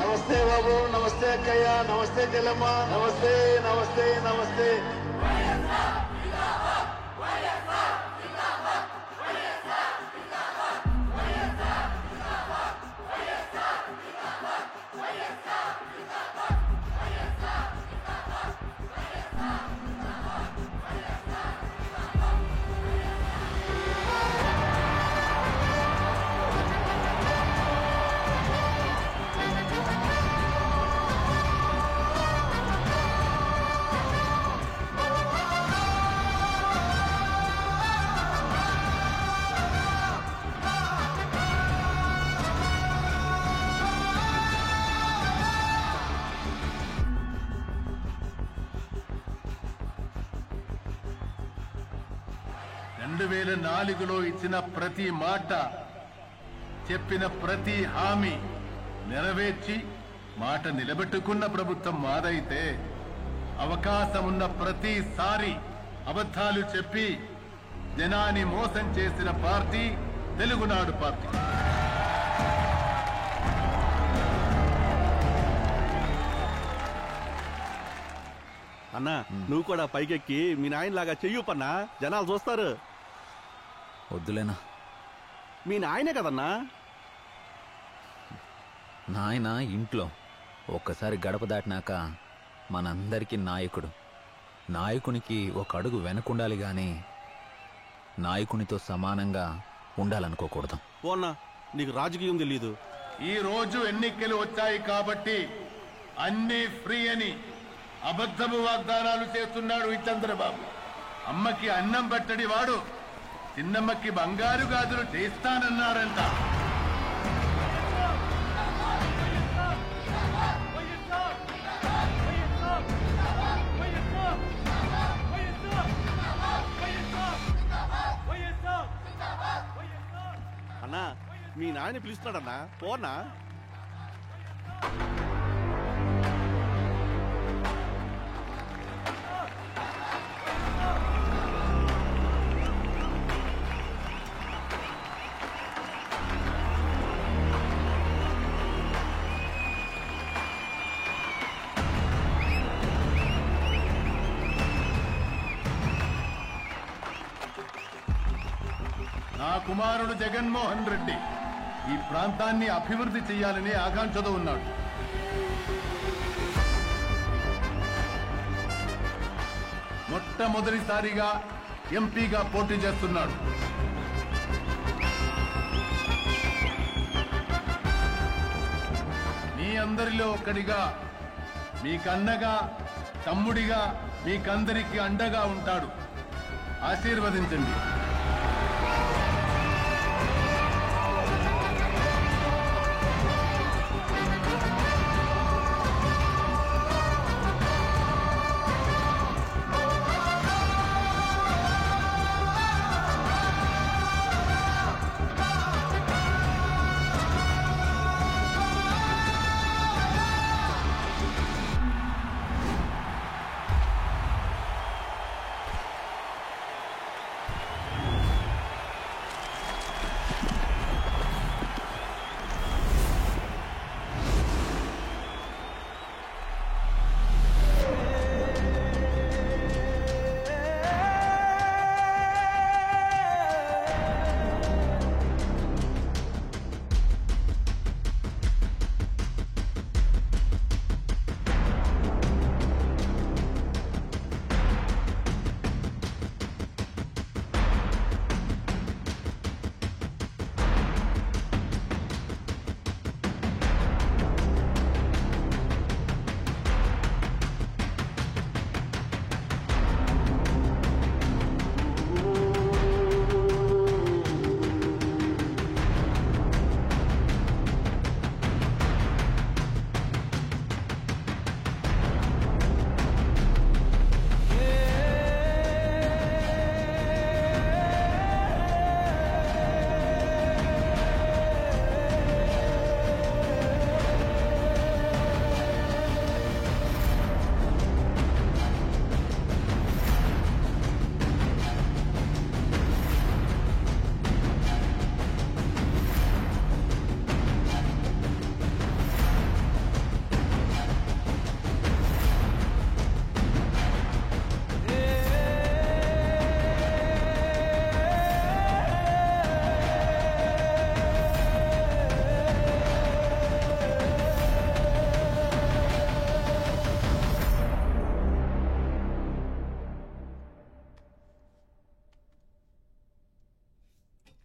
నమస్తే బాబు, నమస్తే అక్కయ్య, నమస్తే చెల్లమ్మ, నమస్తే నమస్తే నమస్తే. నాలుగులో ఇచ్చిన ప్రతి మాట, చెప్పిన ప్రతి హామీ నెరవేర్చి మాట నిలబెట్టుకున్న ప్రభుత్వం మాదైతే అవకాశం ఉన్న ప్రతిసారి అబద్ధాలు చెప్పి జనాన్ని మోసం చేసిన పార్టీ తెలుగునాడు పార్టీ. అన్నా నువ్వు కూడా పైకెక్కి మీ నాయనలాగా చెయ్యు పన్నా, జనాలు చూస్తారు. వద్దులేనా, మీ నాయనే కదన్నా. నాయన ఇంట్లో ఒక్కసారి గడప దాటినాక మనందరికీ నాయకుడు. నాయకునికి ఒక అడుగు వెనకుండాలి గాని నాయకునితో సమానంగా ఉండాలనుకోకూడదు. పోన్నా, నీకు రాజకీయం తెలీదు. ఈ రోజు ఎన్నికలు వచ్చాయి కాబట్టి అన్ని ఫ్రీ అని అబద్ధము వాగ్దానాలు చేస్తున్నాడు ఈ చంద్రబాబు. అమ్మకి అన్నం పెట్టడి వాడు చిన్నమ్మకి బంగారు గాజులు చేస్తానన్నారంట. అన్నా మీ నాయన పిలుస్తున్నాడన్నా, పోనా. నా కుమారుడు జగన్మోహన్ రెడ్డి ఈ ప్రాంతాన్ని అభివృద్ధి చేయాలని ఆకాంక్షతో ఉన్నాడు. మొట్టమొదటిసారిగా ఎంపీగా పోటీ చేస్తున్నాడు. మీ అందరిలో ఒకడిగా, మీకన్నగా, తమ్ముడిగా మీకందరికీ అండగా ఉంటాడు. ఆశీర్వదించండి.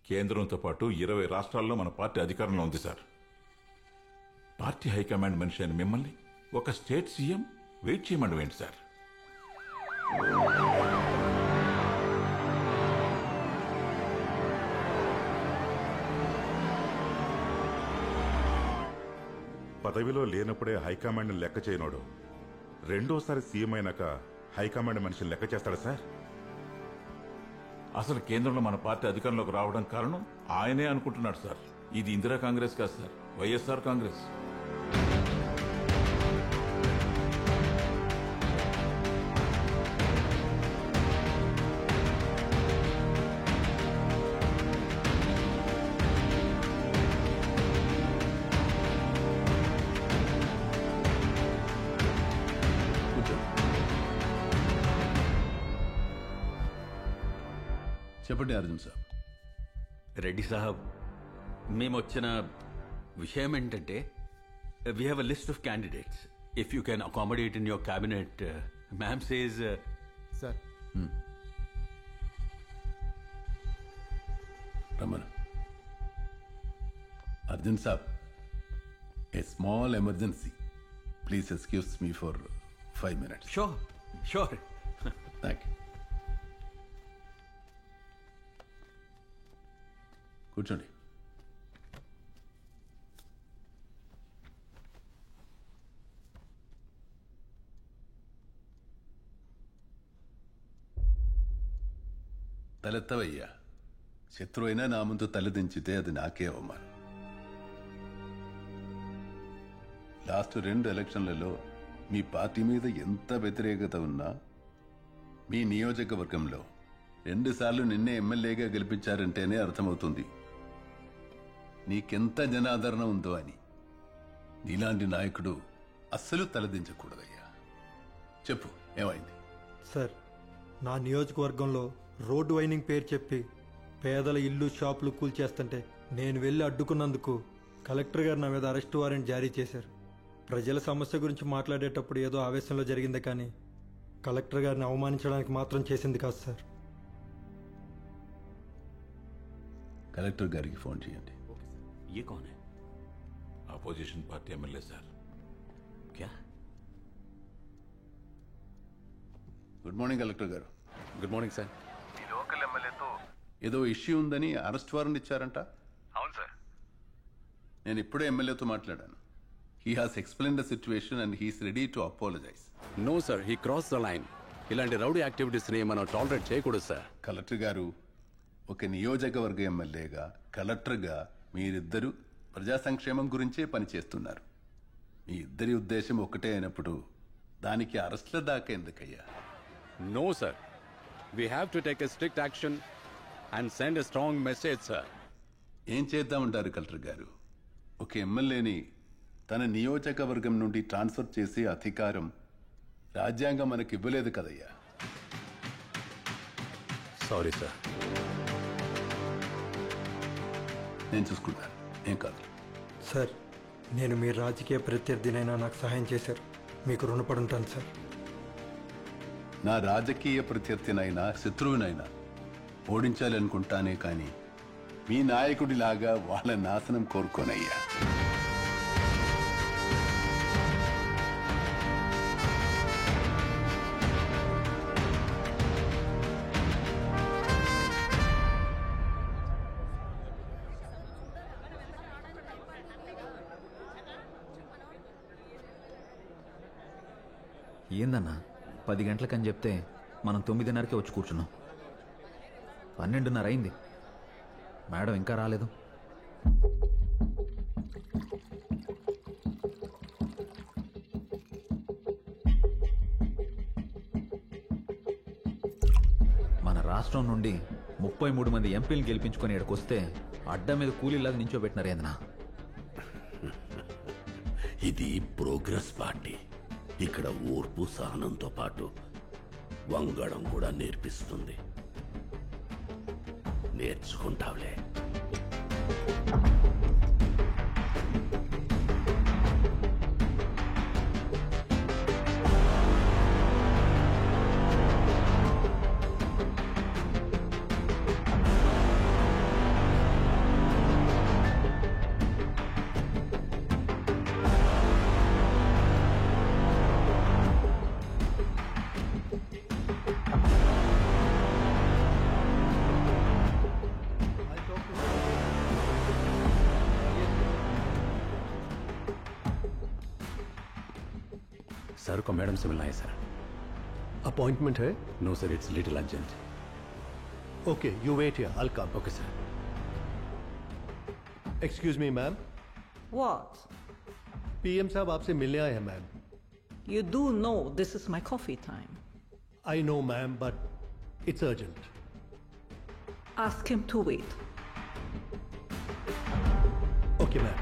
కేంద్రంతో పాటు 20 రాష్ట్రాల్లో మన పార్టీ అధికారంలో ఉంది సార్. పార్టీ హైకమాండ్ మనిషి అయిన మిమ్మల్ని ఒక స్టేట్ సీఎం వెయిట్ చేయమండం ఏంటి సార్? పదవిలో లేనప్పుడే హైకమాండ్ లెక్క చేయనోడు రెండోసారి సీఎం అయినాక హైకమాండ్ మనిషిని లెక్క చేస్తాడా సార్? అసలు కేంద్రంలో మన పార్టీ అధికారంలోకి రావడం కారణం ఆయనే అనుకుంటున్నాడు సార్. ఇది ఇందిరా కాంగ్రెస్ కాదు సార్, వైఎస్ఆర్ కాంగ్రెస్. చెప్పండి అర్జున్ సాబ్. రెడ్డి సాహబ్, మేము వచ్చిన విషయం ఏంటంటే we have a list of candidates. If you can accommodate in your cabinet. Ma'am says sir Ramana. Arjun సాబ్, a small emergency. Please excuse me for 5 minutes. Sure sure. Thank you. కూర్చోండి. తలెత్తవయ్యా. శత్రువు అయినా నా ముందు తలదించితే అది నాకే అవమానం. లాస్ట్ 2 ఎలక్షన్లలో మీ పార్టీ మీద ఎంత వ్యతిరేకత ఉన్నా మీ నియోజకవర్గంలో 2 సార్లు నిన్నే ఎమ్మెల్యేగా గెలిపించారంటేనే అర్థమవుతుంది నీకెంత జనాదరణ ఉందో అని. నీలాంటి నాయకుడు అస్సలు తలదించకూడదయ్యా. చెప్పు, ఏమైంది? సార్, నా నియోజకవర్గంలో రోడ్డు వైనింగ్ పేరు చెప్పి పేదల ఇల్లు షాపులు కూల్చేస్తుంటే నేను వెళ్ళి అడ్డుకున్నందుకు కలెక్టర్ గారు నా మీద అరెస్ట్ వారెంట్ జారీ చేశారు. ప్రజల సమస్య గురించి మాట్లాడేటప్పుడు ఏదో ఆవేశంలో జరిగిందే కానీ కలెక్టర్ గారిని అవమానించడానికి మాత్రం చేసింది కాదు సార్. కలెక్టర్ గారికి ఫోన్ చేయండి. ये कौन है? Opposition party MLA sir. क्या? గుడ్ మార్నింగ్ కలెక్టర్ గారు. Good morning sir. ఈ లోకల్ ఎమ్మెల్యేతో ఏదో ఇష్యూ ఉందని అరెస్ట్ వారెంట్ ఇచ్చారంట. అవును సార్. నేను ఇప్పుడే ఎమ్మెల్యేతో మాట్లాడాను. He has explain the situation and he's ready to apologise. No sir, he cross the line. ఇలాంటి రౌడీ యాక్టివిటీస్ని మనం టాలరేట్ చేయకూడదు సార్. కలెక్టర్ గారు, ఒక నియోజకవర్గ ఎమ్మెల్యేగా, కలెక్టర్గా మీరిద్దరూ ప్రజా సంక్షేమం గురించే పనిచేస్తున్నారు. మీ ఇద్దరి ఉద్దేశం ఒకటే అయినప్పుడు దానికి అరెస్ట్ల దాకా ఎందుకయ్యా? No sir, we have to take a strict action and send a strong message sir. ఏం చేద్దామంటారు కలెక్టర్ గారు? ఒక ఎమ్మెల్యేని తన నియోజకవర్గం నుండి ట్రాన్స్ఫర్ చేసే అధికారం రాజ్యాంగం మనకి ఇవ్వలేదు కదయ్యా. Sorry sir. నేను చూసుకుంటాను, ఏం కాదు. సార్, నేను మీ రాజకీయ ప్రత్యర్థినైనా నాకు సహాయం చేశారు. మీకు రుణపడి ఉంటాను సార్. నా రాజకీయ ప్రత్యర్థినైనా శత్రువునైనా ఓడించాలనుకుంటానే కానీ మీ నాయకుడిలాగా వాళ్ళ నాశనం కోరుకోనయ్యా. ఏందన్నా 10 గంటలకని చెప్తే మనం 9:30కే వచ్చి కూర్చున్నాం. 12:30 అయింది, మేడం ఇంకా రాలేదు. మన రాష్ట్రం నుండి 33 మంది ఎంపీలు గెలిపించుకొని ఇక్కడికొస్తే అడ్డ మీద కూలీలాగా నించోబెట్టినారు ఏందన్నా. ఇది ప్రోగ్రెస్ పార్టీ. ఇక్కడ ఓర్పు సహనంతో పాటు వంగడం కూడా నేర్పిస్తుంది. నేర్చుకుంటావులే. सर को मैडम से मिलना है सर। अपॉइंटमेंट है? No sir, it's little urgent. Okay, you wait here, I will come. Okay sir. Excuse me ma'am. What? PM साहब आपसे मिलने आए हैं मैम। You do know this is my coffee time. I know ma'am, but it's urgent. Ask him to wait. Okay ma'am.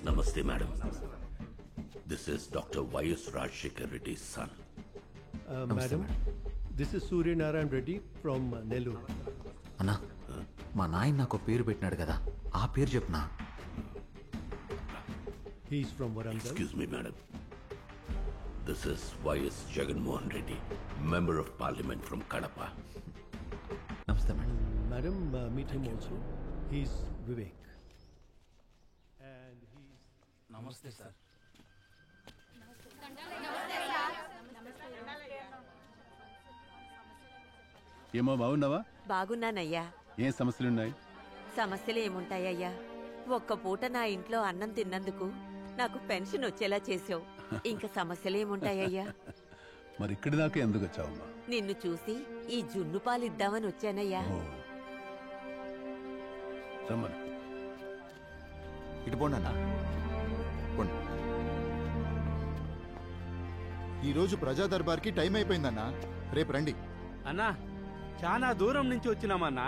Namaste, madam. This is Dr. Y.S. Rajshekhar Reddy's son. Madam, this is Surya Narayan Reddy from Nellore. అన్నా మా నాయన నాకు పేరు పెట్టినాడు కదా, ఆ పేరు చెప్పనా? He's from Warangal. Excuse me, madam. This is Y.S. Jagan Mohan Reddy, Member of Parliament from Kadapa. నమస్తే madam. Madam, meet him also. He's Vivek. And he's... Namaste, sir. ఏమో బాగున్నావా? బాగున్నానయ్యా. ఏం సమస్యలున్నాయి? సమస్యలు ఏముంటాయ్యా, ఒక్క పూట నా ఇంట్లో అన్నం తిన్నందుకు నాకు పెన్షన్ వచ్చేలా చేసావు. ఇంకా సమస్యలు ఏముంటాయ్యా? మరి ఇక్కడి దాకా ఎందుకు వచ్చావమ్మా? నిన్ను చూసి ఈ జున్ను పాలు ఇద్దామని వచ్చానయ్యా. రమ్మను. ఇటు పోండి అన్న. ఈరోజు ప్రజా దర్బార్కి టైం అయిపోయిందన్నా, రేపు రండి. అన్నా చాలా దూరం నుంచి వచ్చినామన్నా.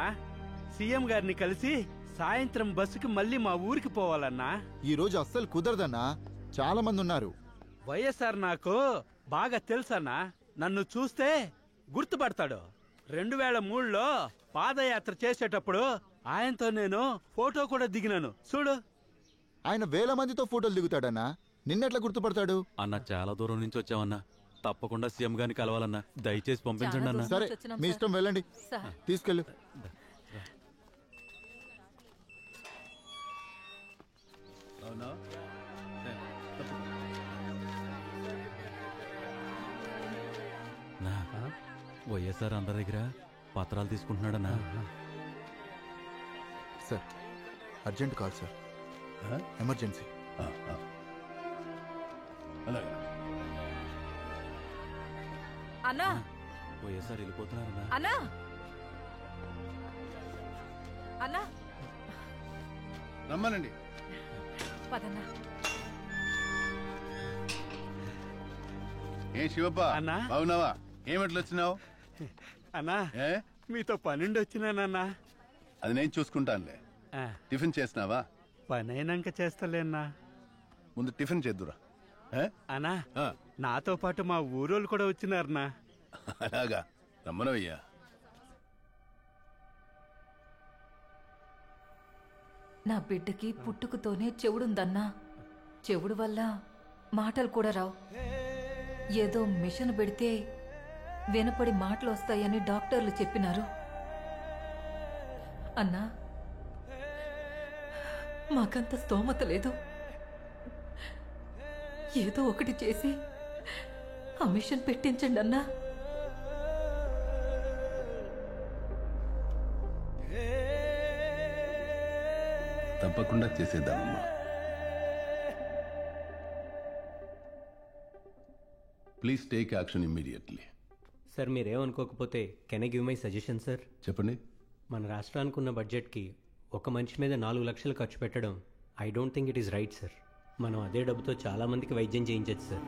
సీఎం గారిని కలిసి సాయంత్రం బస్సుకి మళ్ళీ మా ఊరికి పోవాలన్నా. ఈ రోజు అస్సలు కుదరదన్నా, చాలా మంది ఉన్నారు. వైఎస్ఆర్ నాకు బాగా తెలుసన్నా, నన్ను చూస్తే గుర్తుపడతాడు. 2003లో పాదయాత్ర చేసేటప్పుడు ఆయనతో నేను ఫోటో కూడా దిగినాను చూడు. ఆయన వేల మందితో ఫోటోలు దిగుతాడన్నా, నిన్నెట్లా గుర్తుపడతాడు? అన్న చాలా దూరం నుంచి వచ్చామన్నా, తప్పకుండా సీఎం గారిని కలవాలన్నా, దయచేసి పంపించండి అన్న. సరే మీ ఇష్టం, వెళ్ళండి, తీసుకెళ్ళు. అవునా? వైఎస్ఆర్ అందరి దగ్గర పత్రాలు తీసుకుంటున్నాడన్నా. Sir urgent call sir, emergency. అలాగే అన్నా. వైఎస్ఆర్ వెళ్ళిపోతున్నారన్నా. అన్నా అన్నా రమ్మనండి. పదన్నా. ఏం శివప్ప బాగున్నావా? ఏమిట్లు వచ్చినావు? అన్నా మీతో పనుండి వచ్చినానన్నా. అది నేను చూసుకుంటానులే. టిఫిన్ చేసినావా? పని అయినాక చేస్తలేనా. ముందు టిఫిన్ చేద్దురా. అన్నా నాతో పాటు మా ఊరోళ్ళు కూడా వచ్చినారన్నా. అలాగా, రమ్మనవయ్యా. నా బిడ్డకి పుట్టుకతోనే చెవుడుందన్నా. చెవుడు వల్ల మాటలు కూడా రావు. ఏదో మిషన్ పెడితే వినపడి మాటలు వస్తాయని డాక్టర్లు చెప్పినారు. అన్నా మాకంత స్తోమత లేదు. ఏదో ఒకటి చేసి ఆ మిషన్ పెట్టించండి అన్నా. తప్పకుండా చేసేద్దామమ్మా. Please take action immediately. Sir మీరేమనుకోకపోతే can I give my suggestion sir? చెప్పండి. మన రాష్ట్రానికి ఉన్న బడ్జెట్కి ఒక మనిషి మీద 4 లక్షలు ఖర్చు పెట్టడం I don't think it is right sir. మనం అదే డబ్బుతో చాలా మందికి వైద్యం చేయించచ్చు సార్.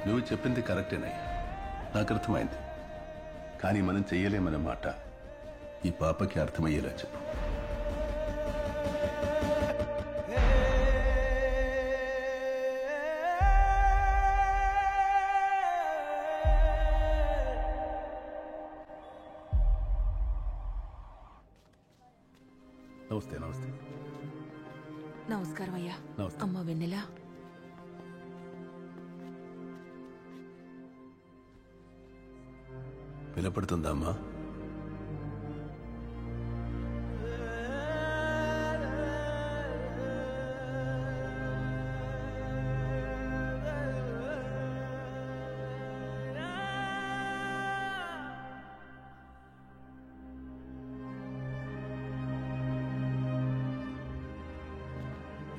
నువ్వు చెప్పింది కరెక్టేనయ్యా, నాకు అర్థమైంది. కానీ మనం చెయ్యలేమన్న మాట ఈ పాపకి అర్థమయ్యేలా చెప్పు. నమస్తే. నమస్తే. నమస్కారం అయ్యా. నమస్తే. అమ్మ వెన్నెల. వినపడుతుందా అమ్మా?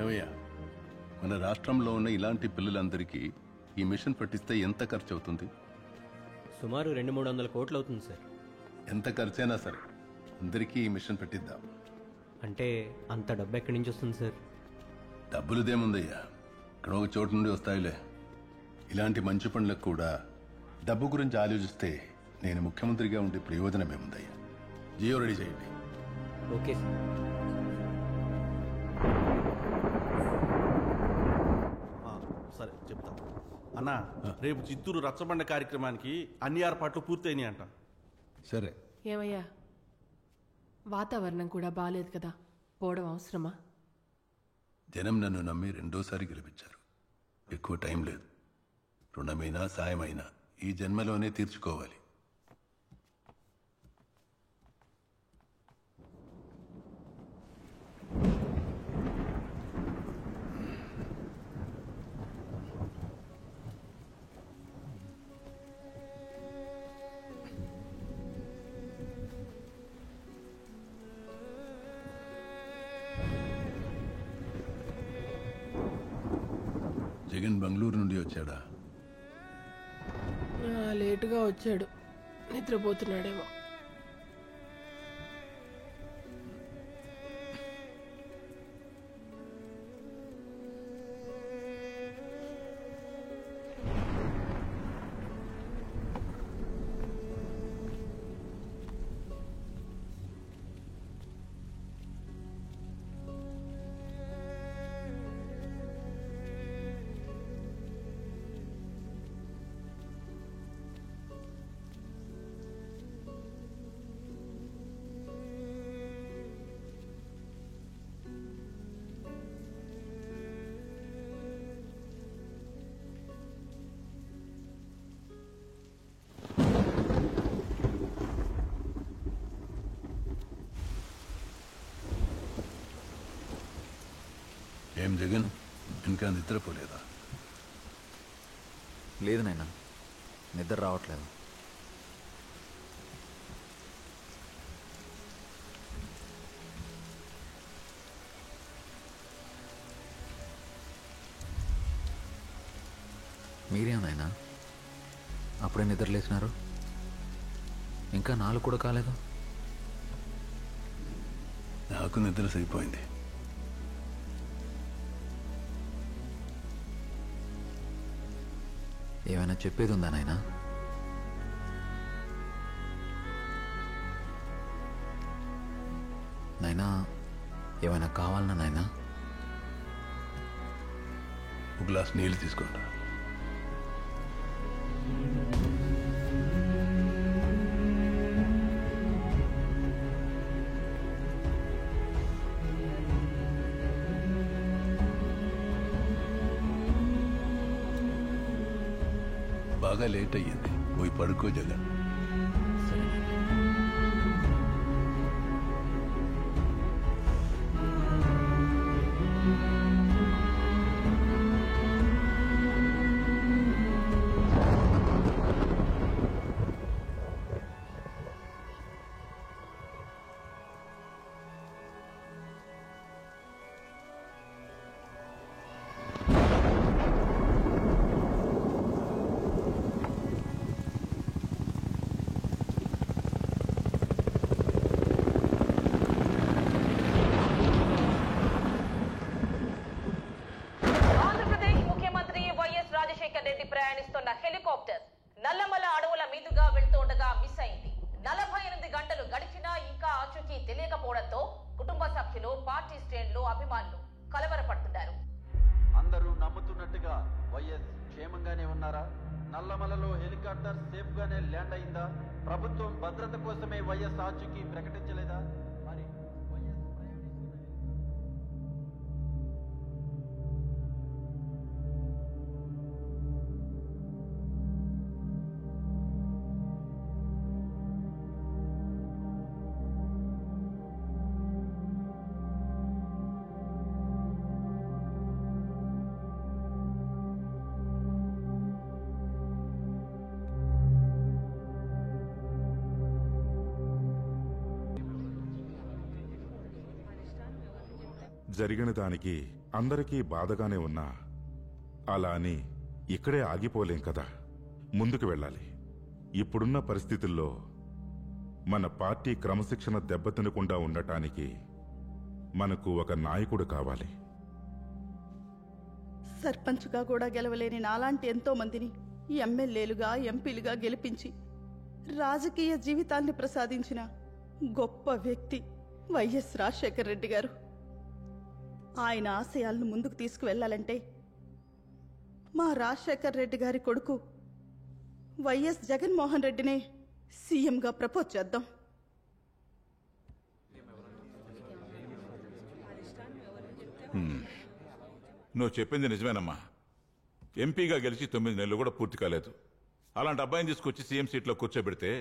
ఏమయ్యా, మన రాష్ట్రంలో ఉన్న ఇలాంటి పిల్లలందరికీ ఈ మిషన్ పట్టిస్తే ఎంత ఖర్చు అవుతుంది? సుమారు 200-300 కోట్లు అవుతుంది సార్. ఎంత ఖర్చైనా సరే అందరికీ ఈ మిషన్ పెట్టిద్దాం. అంటే అంత డబ్బు ఎక్కడి నుంచి వస్తుంది సార్? డబ్బులుదేముందయ్యా, ఇక్కడ ఒక చోటు నుండి వస్తాయిలే. ఇలాంటి మంచి పనులకు కూడా డబ్బు గురించి ఆలోచిస్తే నేను ముఖ్యమంత్రిగా ఉండే ప్రయోజనమేముందయ్యా. జియో రెడీ చేయండి. Okay sir. సరే చెప్తా అన్నా. రేపు చిత్తూరు రచ్చబండ కార్యక్రమానికి అన్ని ఏర్పాట్లు పూర్తయినాయి అంట. సరే. ఏమయ్యా, వాతావరణం కూడా బాలేదు కదా, పోవడం అవసరమా? జనం నన్ను నమ్మి రెండోసారి గెలిపించారు. ఎక్కువ టైం లేదు. రుణమైనా సాయమైనా ఈ జన్మలోనే తీర్చుకోవాలి. జగన్ బెంగళూరు నుండి వచ్చాడా? లేటుగా వచ్చాడు, నిద్రపోతున్నాడేమో. ఏం జగన్, ఇంకా నిద్రపోలేదా? లేదు నాయనా, నిద్ర రావట్లేదు. మీరేం నాయనా అప్పుడే నిద్ర లేచినారు? ఇంకా 4 కూడా కాలేదు. నాకు నిద్ర సరిపోయింది. ఏమైనా చెప్పేది ఉందా నాయనా? నాయనా ఏమైనా కావాలన్నా నాయనా? ఒక గ్లాస్ నీళ్ళు తీసుకోండి. బాగా లేట్ అయ్యింది, పోయి పడుకో జగన్. రాజశేఖర్ రెడ్డి ప్రయాణిస్తున్న హెలికాప్టర్ నల్లమల అడవుల మీదుగా వెళ్తూ ఉండగా మిస్ అయింది. 48 గంటలు గడిచినా ఇంకా ఆచూకీ తెలియకపోవడంతో కుటుంబ సభ్యులు, పార్టీ శ్రేణులు, అభిమానులు కలవరపడుతున్నారు. అందరూ నమ్ముతున్నట్టుగా వైఎస్ క్షేమంగానే ఉన్నారా? నల్లమలలో హెలికాప్టర్ సేఫ్ గానే ల్యాండ్ అయిందా? ప్రభుత్వం భద్రత కోసమే వైఎస్ ఆచూకీ ప్రకటించలేదా? మరి జరిగిన దానికి అందరికీ బాధగానే ఉన్నా అలా అని ఇక్కడే ఆగిపోలేం కదా, ముందుకు వెళ్ళాలి. ఇప్పుడున్న పరిస్థితుల్లో మన పార్టీ క్రమశిక్షణ దెబ్బతినకుండా ఉండటానికి మనకు ఒక నాయకుడు కావాలి. సర్పంచ్గా కూడా గెలవలేని నాలాంటి ఎంతో మందిని ఎమ్మెల్యేలుగా, ఎంపీలుగా గెలిపించి రాజకీయ జీవితాన్ని ప్రసాదించిన గొప్ప వ్యక్తి వైఎస్ రాజశేఖర్ రెడ్డి గారు. ఆయన ఆశయాలను ముందుకు తీసుకువెళ్లాలంటే మా రాజశేఖర్ రెడ్డి గారి కొడుకు వైఎస్ జగన్మోహన్ రెడ్డినే సీఎంగా ప్రపోజ్ చేద్దాం. నువ్వు చెప్పింది నిజమేనమ్మా. ఎంపీగా గెలిచి 9 నెలలు కూడా పూర్తి కాలేదు. అలాంటి అబ్బాయిని తీసుకొచ్చి సీఎం సీట్లో కూర్చోబెడితే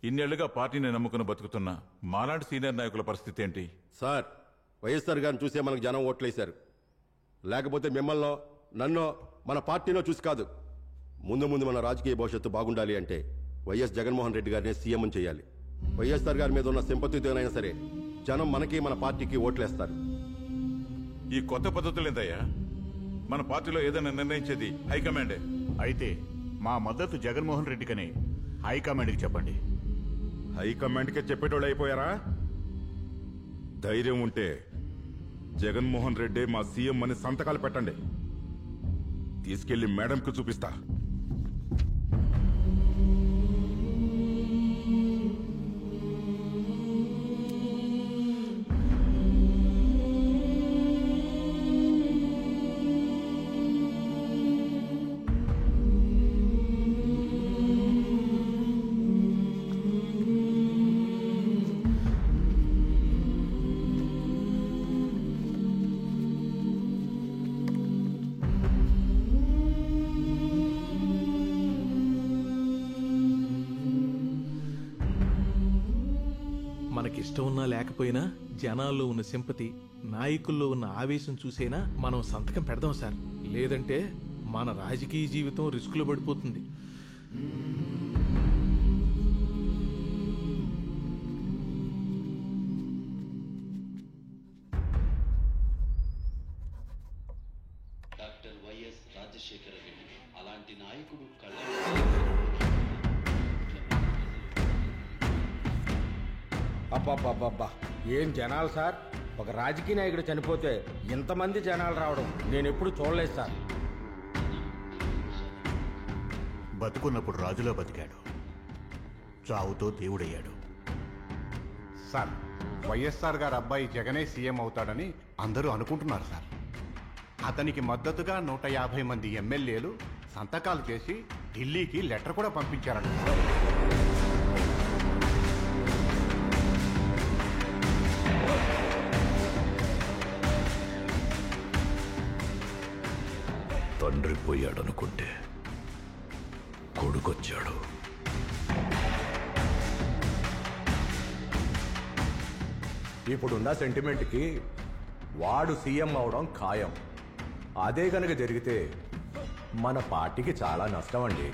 ఇన్నేళ్లుగా పార్టీని నమ్ముకుని బతుకుతున్న మాలాంటి సీనియర్ నాయకుల పరిస్థితి ఏంటి? సార్, వైఎస్ఆర్ గారిని చూసే మనకు జనం ఓట్లేశారు. లేకపోతే మిమ్మల్నో, నన్నో, మన పార్టీనో చూసి కాదు. ముందు ముందు మన రాజకీయ భవిష్యత్తు బాగుండాలి అంటే వైఎస్ జగన్మోహన్ రెడ్డి గారిని సీఎం చేయాలి. వైఎస్ఆర్ గారి మీద ఉన్న సింపతితోనైనా సరే జనం మనకి, మన పార్టీకి ఓట్లేస్తారు. ఈ కొత్త పద్ధతులు ఏందయ్యా? మన పార్టీలో ఏదైనా నిర్ణయించేది హైకమాండే. అయితే మా మద్దతు జగన్మోహన్ రెడ్డికనే హైకమాండ్కి చెప్పండి. హైకమాండ్కే చెప్పేటోళ్ళు అయిపోయారా? ధైర్యం ఉంటే జగన్మోహన్ రెడ్డి మా సీఎం అని సంతకాలు పెట్టండి. తీసుకెళ్లి మేడంకి చూపిస్తా. మనకిష్టం ఉన్నా లేకపోయినా జనాల్లో ఉన్న సింపతి, నాయకుల్లో ఉన్న ఆవేశం చూసైనా మనం సంతకం పెడదాం సార్. లేదంటే మన రాజకీయ జీవితం రిస్కులో పడిపోతుంది. డాక్టర్ వైఎస్ రాజశేఖర రెడ్డి అలాంటి నాయకుడు అబ్బాబ్బాబ్బా, ఏం జనాలు సార్! ఒక రాజకీయ నాయకుడు చనిపోతే ఇంతమంది జనాలు రావడం నేను ఎప్పుడు చూడలేదు సార్. బతుకున్నప్పుడు రాజులో బతికాడు, చావుతో దేవుడయ్యాడు. సార్, వైఎస్ఆర్ గారు అబ్బాయి జగనే సీఎం అవుతాడని అందరూ అనుకుంటున్నారు సార్. అతనికి మద్దతుగా 150 మంది ఎమ్మెల్యేలు సంతకాలు చేసి ఢిల్లీకి లెటర్ కూడా పంపించారట. తండ్రి పోయాడనుకుంటే కొడుకొచ్చాడు. ఇప్పుడున్న సెంటిమెంట్కి వాడు సీఎం అవడం ఖాయం. అదే గనక జరిగితే మన పార్టీకి చాలా నష్టం అండి.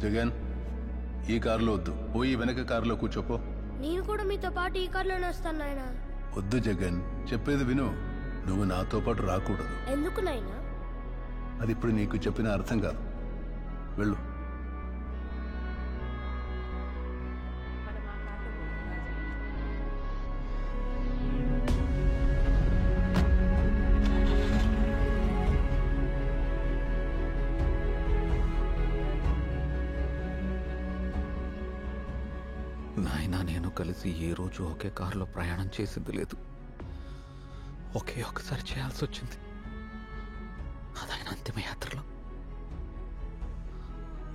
జగన్, ఈ కారులో వద్దు, పోయి వెనక కారులో కూర్చోపో. నేను కూడా మీతో పాటు ఈ కారులోనే వస్తాను నాయనా. వద్దు జగన్, చెప్పేది విను. నువ్వు నాతో పాటు రాకూడదు. ఎందుకు నాయనా? అది ఇప్పుడు నీకు చెప్పిన అర్థం కాదు. వెళ్ళు. నాయనా నేను కలిసి ఏ రోజు ఒకే కారులో ప్రయాణం చేసింది లేదు. ఒకే ఒకసారి చేయాల్సి వచ్చింది, అదైన అంతిమయాత్రలో.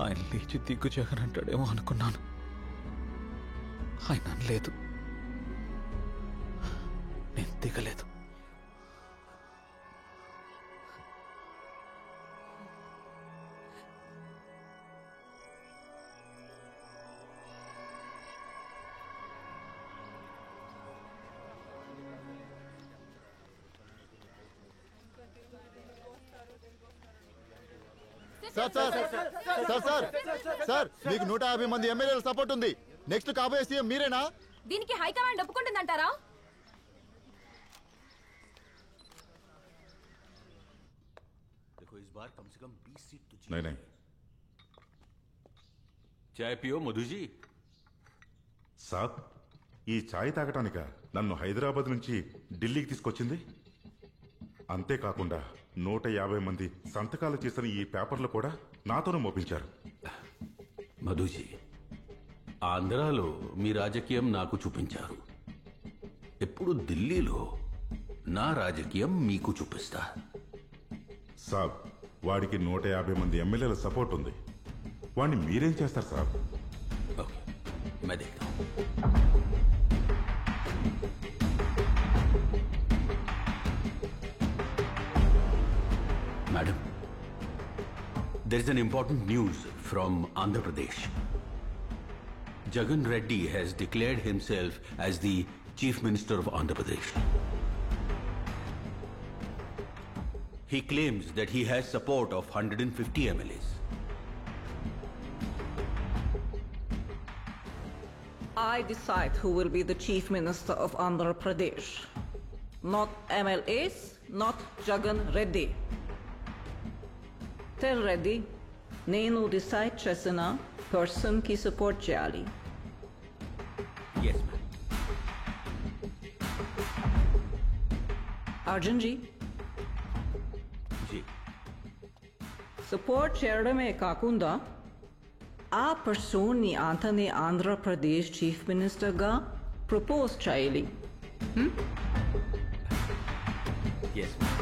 ఆయన లేచి దిగ్గు జగన్ అంటాడేమో అనుకున్నాను, ఆయన అనలేదు. నేను దిగలేదు. Sir sir sir sir sir మీకు 150 మంది ఎమ్మెల్యేల సపోర్ట్ ఉంది. నెక్స్ట్ కాబోయే సీఎం మీరేనా? దీనికి హైకమాండ్ ఒప్పుకుంటుందంటారా? చాయ్ పియో మధుజీ. సాబ్, ఈ ఛాయ్ తాగటానిక నన్ను హైదరాబాద్ నుంచి ఢిల్లీకి తీసుకొచ్చింది? అంతేకాకుండా 150 మంది సంతకాలు చేసిన ఈ పేపర్లు కూడా నాతోనే మోపించారు. మధుజీ, ఆంధ్రాలో మీ రాజకీయం నాకు చూపించారు. ఎప్పుడు ఢిల్లీలో నా రాజకీయం మీకు చూపిస్తా. సాబ్, వాడికి 150 మంది ఎమ్మెల్యేల సపోర్ట్ ఉంది. వాడిని మీరేం చేస్తారు సాబ్? Madam, there is an important news from Andhra Pradesh. Jagan Reddy has declared himself as the Chief Minister of Andhra Pradesh. He claims that he has support of 150 MLAs. I decide who will be the Chief Minister of Andhra Pradesh. Not MLAs, not Jagan Reddy. Tell Reddy, నేను decide చేసిన person కి support చేయాలి. Yes, ma'am. Arjun G, support చేయడమే కాకుండా ఆ పర్సన్ని అంతనే Andhra Pradesh chief మినిస్టర్గా ప్రపోజ్ చేయాలి. Yes, ma'am.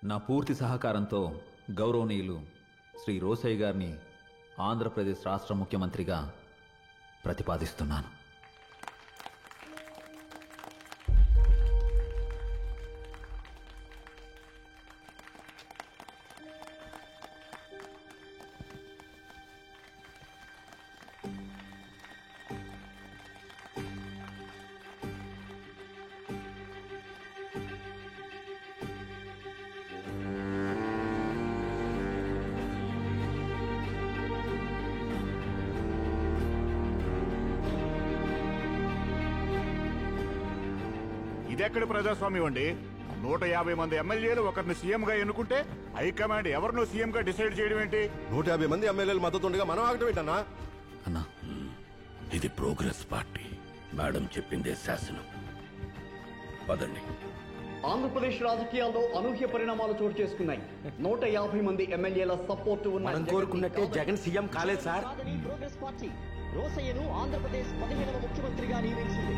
నా పూర్తి సహకారంతో గౌరవనీయులు శ్రీ రోసయ్య గారిని ఆంధ్రప్రదేశ్ రాష్ట్ర ముఖ్యమంత్రిగా ప్రతిపాదిస్తున్నాను. ఇదెక్కడి ప్రజాస్వామ్యం అండి? 150 మంది ఎమ్మెల్యేలు ఒకరిని సీఎంగా ఎన్నుకుంటే హైకమాండ్ ఎవరినో సీఎంగా డిసైడ్ చేయడం ఏంటి? 150 మంది ఎమ్మెల్యేలు మద్దతు ఉండగా మనం ఆగటం ఏంటన్నా? అన్నా, ఇది ప్రోగ్రెస్ పార్టీ. మేడం చెప్పిందే శాసనం. పదండి. ఆంధ్రప్రదేశ్ రాజకీయాల్లో అనూహ్య పరిణామాలు చోటు చేసుకున్నాయి. 150 మంది ఎమ్మెల్యేల సపోర్ట్ ఉన్న మనం కోరుకున్నట్టే జగన్ సీఎం కాలేదు సార్. ప్రోగ్రెస్ పార్టీ రోసయ్యను ఆంధ్రప్రదేశ్ 15వ ముఖ్యమంత్రిగా నియమించింది.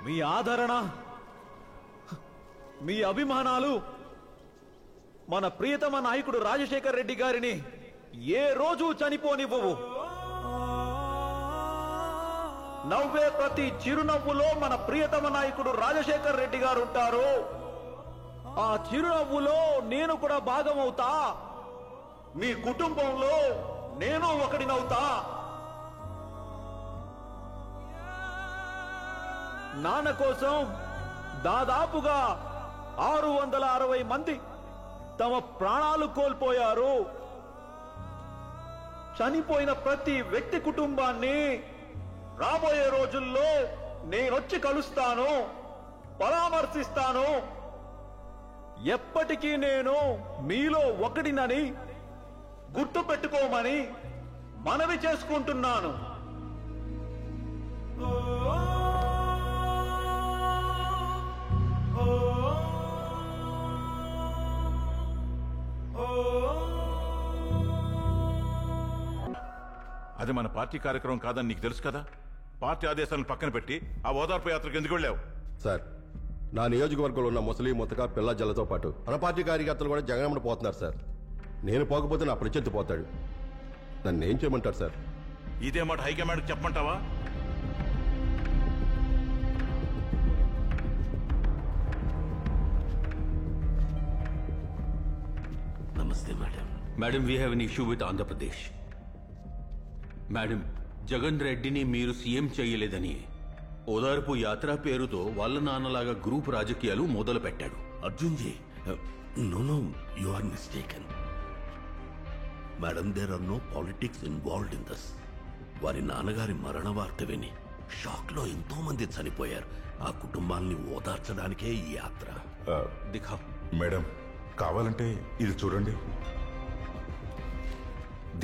మీ ఆదరణ, మీ అభిమానాలు మన ప్రియతమ నాయకుడు రాజశేఖర్ రెడ్డి గారిని ఏ రోజు చనిపోనివ్వవు. నవ్వే ప్రతి చిరునవ్వులో మన ప్రియతమ నాయకుడు రాజశేఖర్ రెడ్డి గారు ఉంటారు. ఆ చిరునవ్వులో నేను కూడా భాగమవుతా. మీ కుటుంబంలో నేను ఒకడినవుతా. నాన్న కోసం దాదాపుగా 660 మంది తమ ప్రాణాలు కోల్పోయారు. చనిపోయిన ప్రతి వ్యక్తి కుటుంబాన్ని రాబోయే రోజుల్లో నేనొచ్చి కలుస్తాను, పరామర్శిస్తాను. ఎప్పటికీ నేను మీలో ఒకడినని గుర్తు పెట్టుకోమని మనవి చేసుకుంటున్నాను. అది మన పార్టీ కార్యక్రమం కాదని నీకు తెలుసు కదా. పార్టీ ఆదేశాలను పక్కన పెట్టి ఆ ఓదార్పు యాత్రకు ఎందుకు వెళ్ళావు? సార్, నా నియోజకవర్గంలో ఉన్న ముసలి ముతక పిల్ల జల్లతో పాటు మన పార్టీ కార్యకర్తలు కూడా జగనమ్మని పోతున్నారు సార్. నేను పోకపోతే నా ప్రత్యర్థి పోతాడు. నన్ను ఏం చేయమంటారు సార్? ఇదే మాట హైకమాండ్కి చెప్పమంటావా? నమస్తే madam. Madam, we have an issue with Andhra Pradesh. Madam, Jagan రెడ్డిని మీరు సీఎం చేయలేదని ఓదార్పు యాత్ర పేరుతో వాళ్ళ నాన్నలాగా గ్రూప్ రాజకీయాలు మొదలు పెట్టాడు. Arjun ji, no you are mistaken. Madam, there are no politics involved in this. వారి నాన్నగారి మరణ వార్త విని షాక్ లో ఎంతో మంది చనిపోయారు. ఆ కుటుంబాన్ని ఓదార్చడానికే ఈ యాత్ర. దిఖా మేడం, కావాలంటే ఇది చూడండి.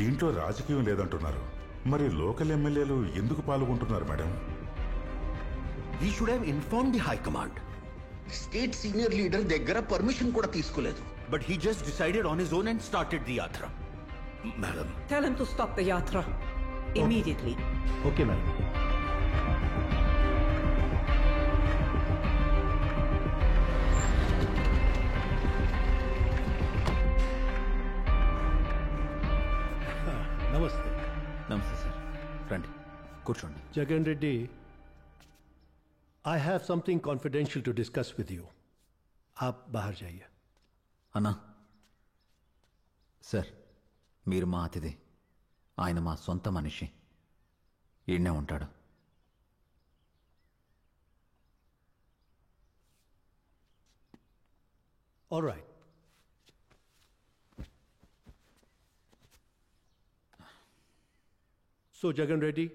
దీంట్లో రాజకీయం లేదంటున్నారు. మరి లోకల్ ఎమ్మెల్యేలు ఎందుకు పాల్గొంటున్నారు madam? We should have informed the High Command. State senior leader దగ్గర పర్మిషన్ కూడా తీసుకోలేదు. But he just decided on his own and started the yatra. Madam. Tell him to stop the yatra immediately. Okay, madam. నమస్తే. నమస్తే sir, రండి కూర్చోండి. Jagan Reddy, I have something confidential to discuss with you. आप बाहर जाइए. అన్నా sir, మీరు మా అతిథి, ఆయన మా సొంత మనిషి, ఈయనే ఉంటాడు. All right. So, Jagan Reddy,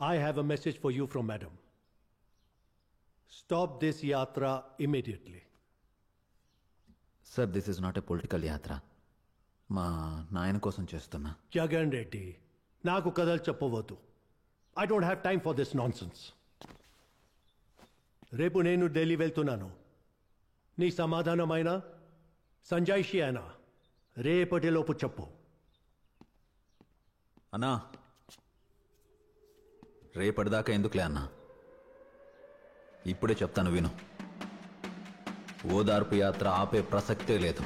I have a message for you from Madam. Stop this yatra immediately. Sir, this is not a political yatra, మా నాయన కోసం చేస్తున్నా. జగన్ రెడ్డి, నాకు కథలు చెప్పవద్దు. I don't have time for this nonsense. రేపు నేను ఢిల్లీ వెళ్తున్నాను. నీ సమాధానమైన సంజాయిషి అయినా రేపటిలోపు చెప్పు. అన్నా, రేపటిదాకా ఎందుకులే అన్నా, ఇప్పుడే చెప్తాను విను. ఓదార్పు యాత్ర ఆపే ప్రసక్తే లేదు.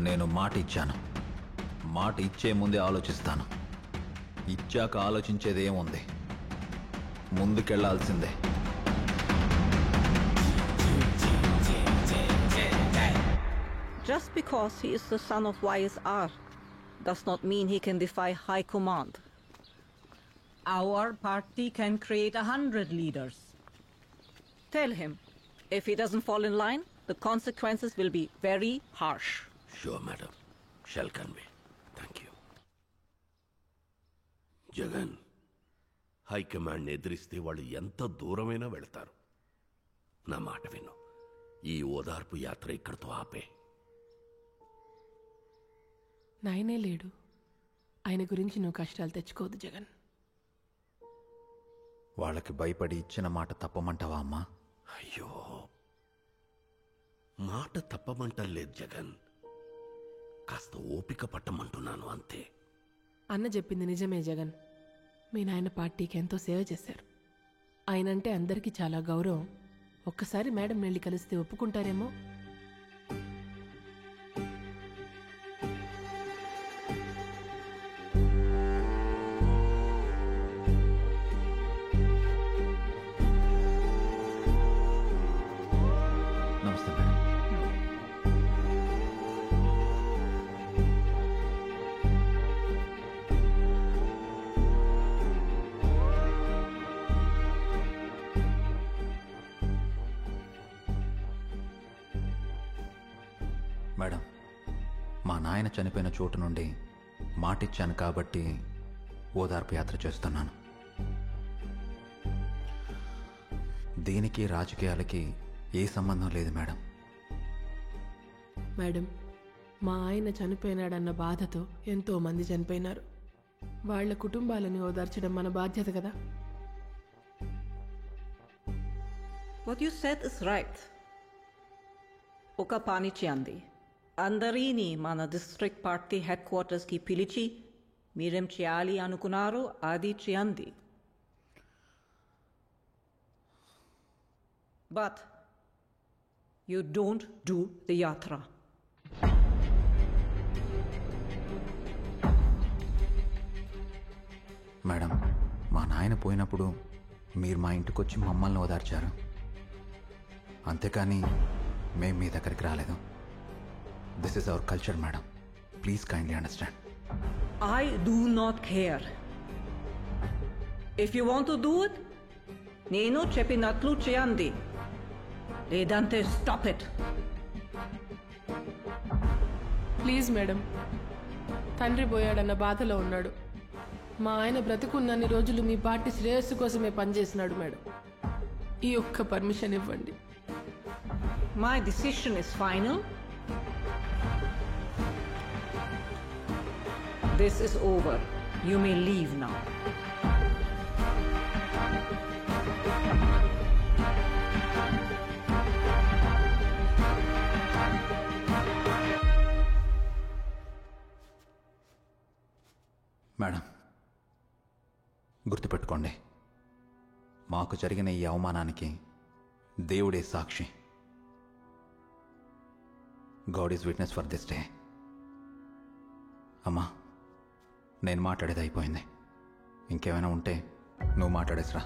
నేను మాట ఇచ్చాను, మాట ఇచ్చే ముందే ఆలోచిస్తాను. ఇచ్చాక ఆలోచించేది ఏముంది, ముందుకెళ్లాల్సిందే. Just because he is the son of YSR does not mean he can defy high command. Our party can create 100 leaders. Tell him, if he doesn't fall in line, the consequences will be very harsh. Sure, madam. Shall convey. Thank you. Jagan, హైకమాండ్ని ఎదిరిస్తే వాళ్ళు ఎంత దూరమైనా వెళ్తారు. నా మాట విను. ఈ ఓదార్పు యాత్ర ఇక్కడితో ఆపే. నాయనే లేడు, ఆయన గురించి నువ్వు కష్టాలు తెచ్చుకోవద్దు జగన్. వాళ్ళకి భయపడి ఇచ్చిన మాట తప్పమంటావా అమ్మా? అయ్యో, మాట తప్పమంటలేదు జగన్, కాస్త ఓపిక పట్టమంటున్నాను అంతే. అన్న చెప్పింది నిజమే జగన్. మీ నాయన పార్టీకి ఎంతో సేవ చేశారు. ఆయనంటే అందరికీ చాలా గౌరవం. ఒక్కసారి మేడం వెళ్ళి కలిస్తే ఒప్పుకుంటారేమో. నమస్తే మేడం. మేడం, మా నాయన చనిపోయిన చోటు నుండి మాటిచ్చాను కాబట్టి ఓదార్పు యాత్ర చేస్తున్నాను. దీనికి రాజకీయాలకి ఏ సంబంధం లేదు మేడం. మేడం, మా ఆయన చనిపోయినాడన్న బాధతో ఎంతో మంది చనిపోయినారు. వాళ్ళ కుటుంబాలని ఓదార్చడం మన బాధ్యత కదా. What you said is right. ఒక పని చేయండి. అందరినీ మన డిస్ట్రిక్ట్ పార్టీ హెడ్ క్వార్టర్స్కి పిలిచి మీరేం చేయాలి అనుకున్నారో అది చేయండి. But you don't do the యాత్ర. మేడం, మా నాయన పోయినప్పుడు మీరు మా ఇంటికి వచ్చి మమ్మల్ని ఓదార్చారు, అంతేకాని మేము మీ దగ్గరికి రాలేదు. This is our culture madam. Please kindly understand. I do not care. If you want to do it, నేను చెప్పినట్లు చేయండి. లేదంటే స్టాప్ ఇట్. ప్లీజ్ మేడం, తండ్రి పోయాడన్న బాధలో ఉన్నాడు. మా ఆయన బ్రతుకున్నన్ని రోజులు మీ పార్టీ శ్రేయస్సు కోసమే పనిచేసినాడు మేడం. ఈ ఒక్క పర్మిషన్ ఇవ్వండి. My decision is final. This is over. You may leave now. Madam, గుర్తుపెట్టుకోండి, మాకు జరిగిన ఈ అవమానానికి దేవుడే సాక్షి. God is witness for this day. అమ్మా, నేను మాట్లాడేది అయిపోయింది. ఇంకేమైనా ఉంటే నువ్వు మాట్లాడేసిరా.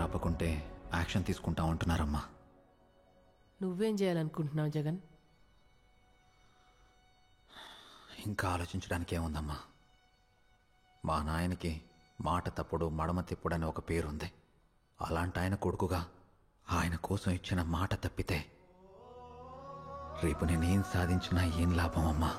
ఆపకుంటే యాక్షన్ తీసుకుంటాం అంటున్నారమ్మా. నువ్వేం చేయాలనుకుంటున్నావు జగన్? ఇంకా ఆలోచించడానికి ఏముందమ్మా. మా నాయనకి మాట తప్పుడు మడమ తిప్పుడని ఒక పేరుంది. అలాంటి ఆయన కొడుకుగా ఆయన కోసం ఇచ్చిన మాట తప్పితే రేపు నేనేం సాధించినా ఏం లాభం అమ్మా?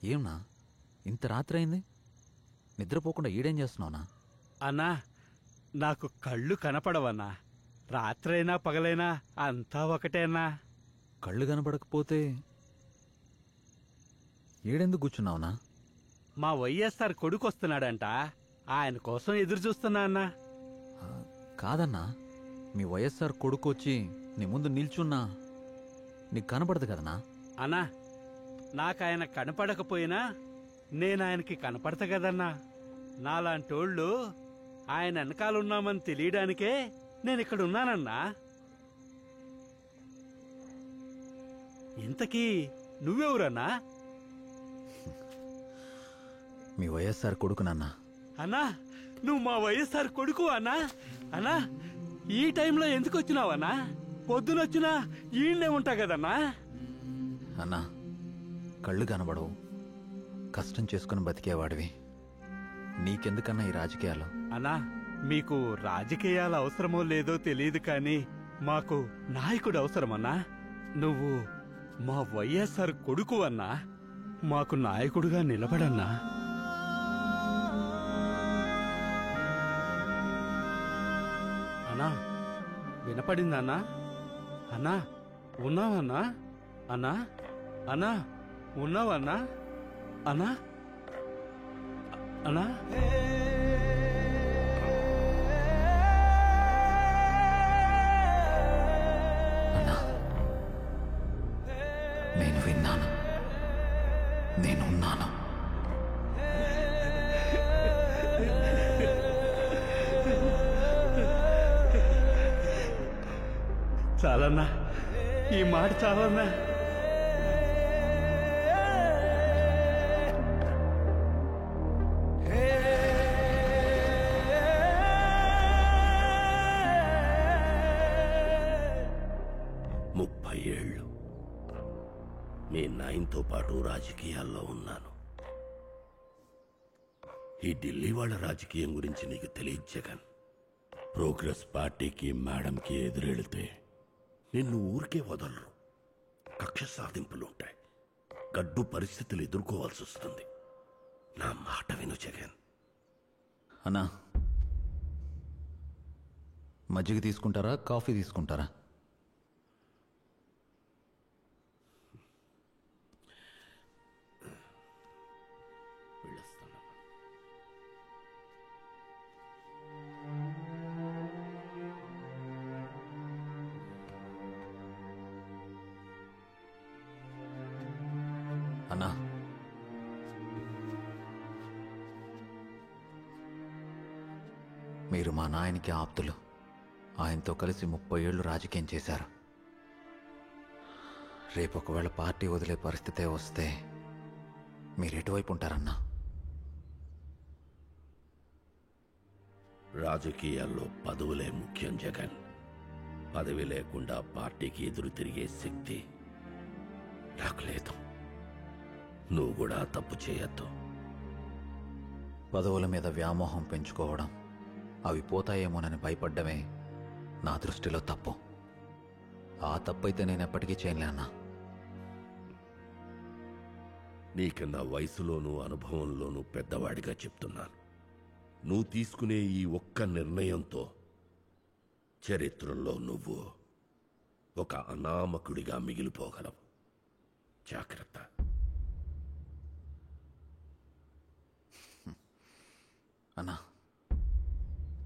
ఏమన్నా ఇంత రాత్రి అయింది, నిద్రపోకుండా ఈడేం చేస్తున్నావునా? అన్నా, నాకు కళ్ళు కనపడవన్నా. రాత్రైనా పగలైనా అంతా ఒకటేనా? కళ్ళు కనపడకపోతే ఈడెందుకు కూర్చున్నావునా? మా వైఎస్ఆర్ కొడుకు వస్తున్నాడంట, ఆయన కోసం ఎదురు చూస్తున్నా అన్నా. కాదన్నా, మీ వైఎస్ఆర్ కొడుకు వచ్చి నీ ముందు నిల్చున్నా నీకు కనపడదు కదనా? అన్నా, నాకు ఆయన కనపడకపోయినా నేను ఆయనకి కనపడతా కదన్నా. నాలాంటోళ్ళు ఆయన వెనకాలన్నామని తెలియడానికే నేను ఇక్కడ ఉన్నానన్నా. ఇంతకీ నువ్వెవరన్నా? మీ వైఎస్ఆర్ కొడుకునన్నా. అన్నా, నువ్వు మా వైఎస్ఆర్ కొడుకు అన్నా? అన్నా, ఈ టైంలో ఎందుకు వచ్చినావన్నా? పొద్దునొచ్చినా ఈయనే ఉంటా కదన్నా. అన్నా, కళ్ళు కనబడవు, కష్టం చేసుకుని బతికేవాడివి, నీకెందుకన్నా ఈ రాజకీయాలు? అన్నా, మీకు రాజకీయాల అవసరమో లేదో తెలియదు కానీ మాకు నాయకుడు అవసరమన్నా. నువ్వు మా వైఎస్ఆర్ కొడుకు అన్నా, మాకు నాయకుడుగా నిలబడన్నా. అన్నా, వినపడిందన్నా? అన్నా, ఉన్నావన్నా? అన్నా, అన్నా, ఉన్నావన్నా? అన్నా, అన్నా, నేను విన్నాను, నేనున్నాను. చాలన్నా, ఈ మాట చాలన్నా. మీ నాయనతో పాటు రాజకీయాల్లో ఉన్నాను. ఈ ఢిల్లీ వాళ్ళ రాజకీయం గురించి నీకు తెలియదు జగన్. ప్రోగ్రెస్ పార్టీకి మేడంకి ఎదురెళితే నిన్ను ఊరికే వదలరు. కక్ష సాధింపులుంటాయి, గడ్డు పరిస్థితులు ఎదుర్కోవాల్సి వస్తుంది. నా మాట విను జగన్. అన్నా, మజ్జిగ తీసుకుంటారా, కాఫీ తీసుకుంటారా? అన్నా, మీరు మా నాయనకి ఆప్తులు. ఆయనతో కలిసి 30 ఏళ్లు రాజకీయం చేశారు. రేపు ఒకవేళ పార్టీ వదిలే పరిస్థితే వస్తే మీరు ఎటువైపు ఉంటారన్నా? రాజకీయాల్లో పదవులే ముఖ్యం జగన్. పదవి లేకుండా పార్టీకి ఎదురు తిరిగే శక్తి నాకు లేదు. నువ్వు కూడా తప్పు చేయొద్దు. పదవుల మీద వ్యామోహం పెంచుకోవడం, అవి పోతాయేమోనని భయపడ్డమే నా దృష్టిలో తప్పు. ఆ తప్పైతే నేను ఎప్పటికీ చేయలే అన్నా. నీకన్నా వయసులోనూ అనుభవంలోనూ పెద్దవాడిగా చెప్తున్నాను. నువ్వు తీసుకునే ఈ ఒక్క నిర్ణయంతో చరిత్రలో నువ్వు ఒక అనామకుడిగా మిగిలిపోగలవు. జాగ్రత్త. అన్నా,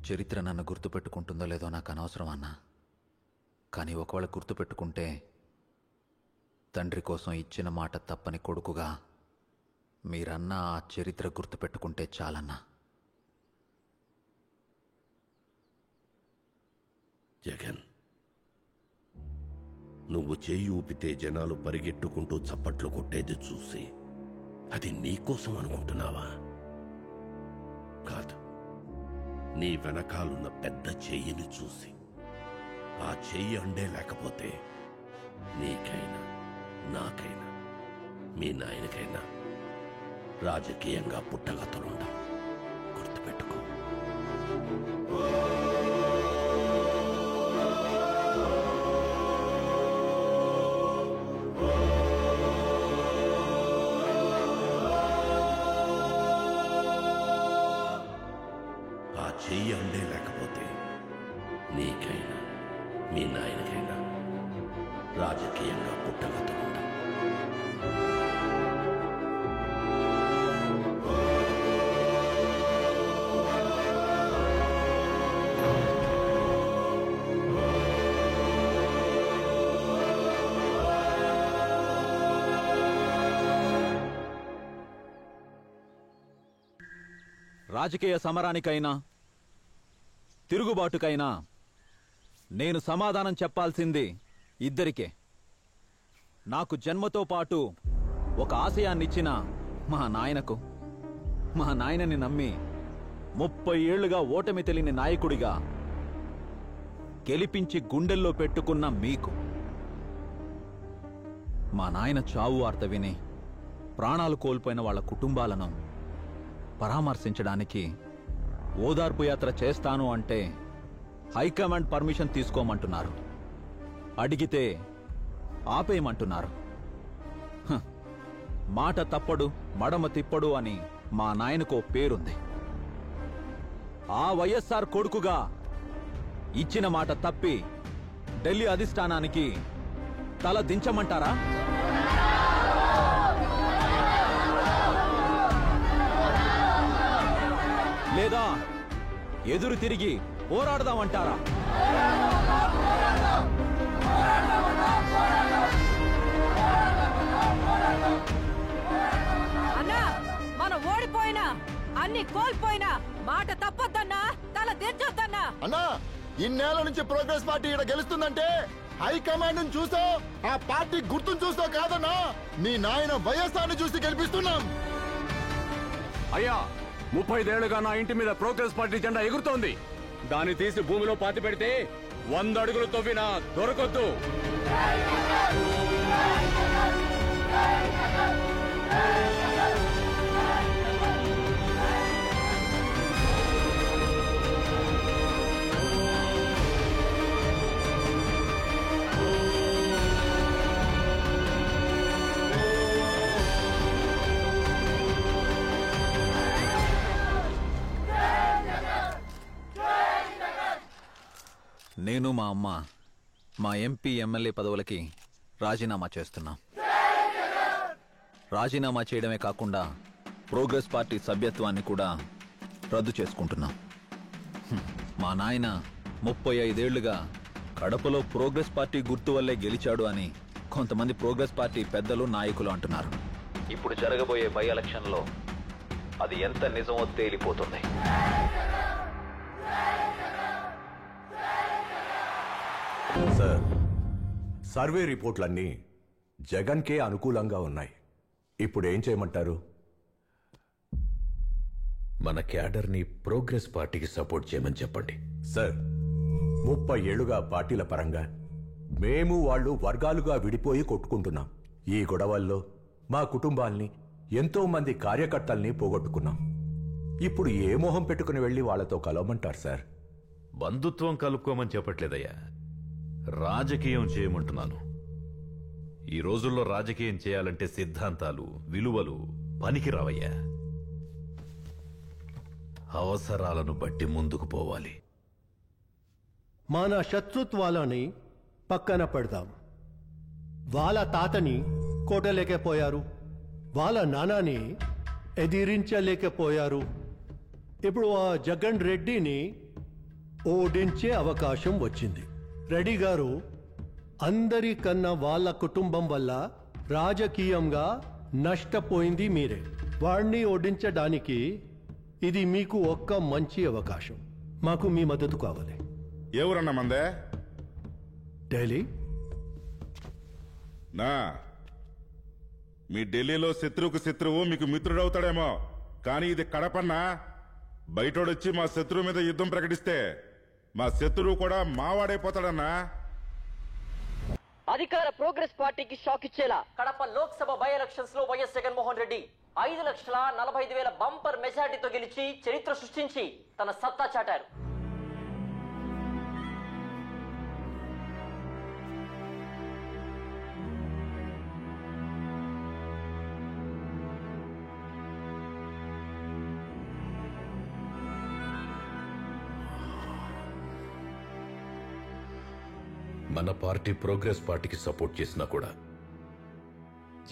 చరిత్ర నన్ను గుర్తుపెట్టుకుంటుందో లేదో నాకు అనవసరం అన్నా. కానీ ఒకవేళ గుర్తుపెట్టుకుంటే తండ్రి కోసం ఇచ్చిన మాట తప్పని కొడుకుగా మీరన్నా ఆ చరిత్ర గుర్తుపెట్టుకుంటే చాలన్నా. జగన్, నువ్వు చేయి ఊపితే జనాలు పరిగెట్టుకుంటూ చప్పట్లు కొట్టేది చూసి అది నీకోసం అనుకుంటున్నావా? కాదు, నీ వెనకాలున్న పెద్ద చెయ్యిని చూసి. ఆ చెయ్యి అండే లేకపోతే నీకైనా, నాకైనా, మీ నాయనకైనా రాజకీయంగా పుట్టగతులుండవు. గుర్తుపెట్టుకో. ఆ చెయ్యి అండే లేకపోతే నీకైనా, మీ నాయనకైనా రాజకీయంగా పుట్టగతులుండవు. రాజకీయ సమరానికైనా తిరుగుబాటుకైనా నేను సమాధానం చెప్పాల్సింది ఇద్దరికే. నాకు జన్మతో పాటు ఒక ఆశయాన్నిచ్చిన మా నాయనకు, మా నాయనని నమ్మి 30 ఏళ్లుగా ఓటమి తెలియని నాయకుడిగా గెలిపించి గుండెల్లో పెట్టుకున్న మీకు. మా నాయన చావు వార్త విని ప్రాణాలు కోల్పోయిన వాళ్ళ కుటుంబాలను పరామర్శించడానికి ఓదార్పు యాత్ర చేస్తాను అంటే హైకమాండ్ పర్మిషన్ తీసుకోమంటున్నారు. అడిగితే ఆపేయమంటున్నారు. మాట తప్పడు, మడమ తిప్పడు అని మా నాయనకో పేరుంది. ఆ వైఎస్ఆర్ కొడుకుగా ఇచ్చిన మాట తప్పి ఢిల్లీ అధిష్టానానికి తల దించమంటారా? లేదా ఎదురు తిరిగి పోరాడదామంటారా? అన్నా, మనం ఓడిపోయినా, అన్ని కోల్పోయినా మాట తప్పొద్దన్నా, తల దించొద్దన్నా. అన్నా, ఇన్నేళ్ల నుంచి ప్రోగ్రెస్ పార్టీ ఇక్కడ గెలుస్తుందంటే హైకమాండ్ చూసో, ఆ పార్టీ గుర్తును చూసో కాదన్నా, మీ నాయన వైఎస్ఆర్ని చూసి గెలిపిస్తున్నాం. అయ్యా, 35 ఏళ్లుగా నా ఇంటి మీద ప్రోగ్రెస్ పార్టీ జెండా ఎగురుతోంది. దాన్ని తీసి భూమిలో పాతి పెడితే 100 అడుగులు తవ్వినా దొరకొద్దు. నేను మా అమ్మ మా ఎంపీ ఎమ్మెల్యే పదవులకి రాజీనామా చేస్తున్నాం. రాజీనామా చేయడమే కాకుండా ప్రోగ్రెస్ పార్టీ సభ్యత్వాన్ని కూడా రద్దు చేసుకుంటున్నాం. మా నాయన 35 ఏళ్లుగా కడపలో ప్రోగ్రెస్ పార్టీ గుర్తు వల్లే గెలిచాడు అని కొంతమంది ప్రోగ్రెస్ పార్టీ పెద్దలు, నాయకులు అంటున్నారు. ఇప్పుడు జరగబోయే బై ఎలక్షన్లో అది ఎంత నిజమో తేలిపోతుంది. సార్, సర్వే రిపోర్ట్లన్నీ జగన్కే అనుకూలంగా ఉన్నాయి. ఇప్పుడు ఏం చేయమంటారు? మన క్యాడర్ని ప్రోగ్రెస్ పార్టీకి సపోర్ట్ చేయమని చెప్పండి. సార్, 30 ఏళ్లుగా పార్టీల పరంగా మేము వాళ్ళు వర్గాలుగా విడిపోయి కొట్టుకుంటున్నాం. ఈ గొడవల్లో మా కుటుంబాల్ని, ఎంతో మంది కార్యకర్తల్ని పోగొట్టుకున్నాం. ఇప్పుడు ఏ మొహం పెట్టుకుని వెళ్ళి వాళ్ళతో కలవమంటారు సార్? బంధుత్వం కలుపుకోమని చెప్పట్లేదయ్యా, రాజకీయం చేయమంటున్నాను. ఈ రోజుల్లో రాజకీయం చేయాలంటే సిద్ధాంతాలు, విలువలు పనికిరావయ్యా. అవసరాలను బట్టి ముందుకు పోవాలి. మన శత్రుత్వాలని పక్కన పెడదాం. వాళ్ళ తాతని కొట్టలేకపోయారు, వాళ్ళ నాన్నని ఎదిరించలేకపోయారు. ఇప్పుడు ఆ జగన్ రెడ్డిని ఓడించే అవకాశం వచ్చింది. రెడ్డి గారు అందరికన్నా వాళ్ళ కుటుంబం వల్ల రాజకీయంగా నష్టపోయింది మీరే. వాడిని ఓడించడానికి ఇది మీకు ఒక్క మంచి అవకాశం. మాకు మీ మద్దతు కావాలి. ఎవరన్నా మందే? ఢిల్లీ నా మీ ఢిల్లీలో శత్రువుకు శత్రువు మీకు మిత్రుడవుతాడేమో, కానీ ఇది కడపన్నా. బయటోడొచ్చి మా శత్రువు మీద యుద్ధం ప్రకటిస్తే మా శత్రువు కూడా మావాడైపోతాడన్నా. అధికార ప్రోగ్రెస్ పార్టీకి షాక్ ఇచ్చేలా కడప లోక్సభ బై ఎలక్షన్స్ లో వైఎస్ జగన్మోహన్ రెడ్డి 5,45,000 బంపర్ మెజార్టీతో గెలిచి చరిత్ర సృష్టించి తన సత్తా చాటారు. మన పార్టీ ప్రోగ్రెస్ పార్టీకి సపోర్ట్ చేసినా కూడా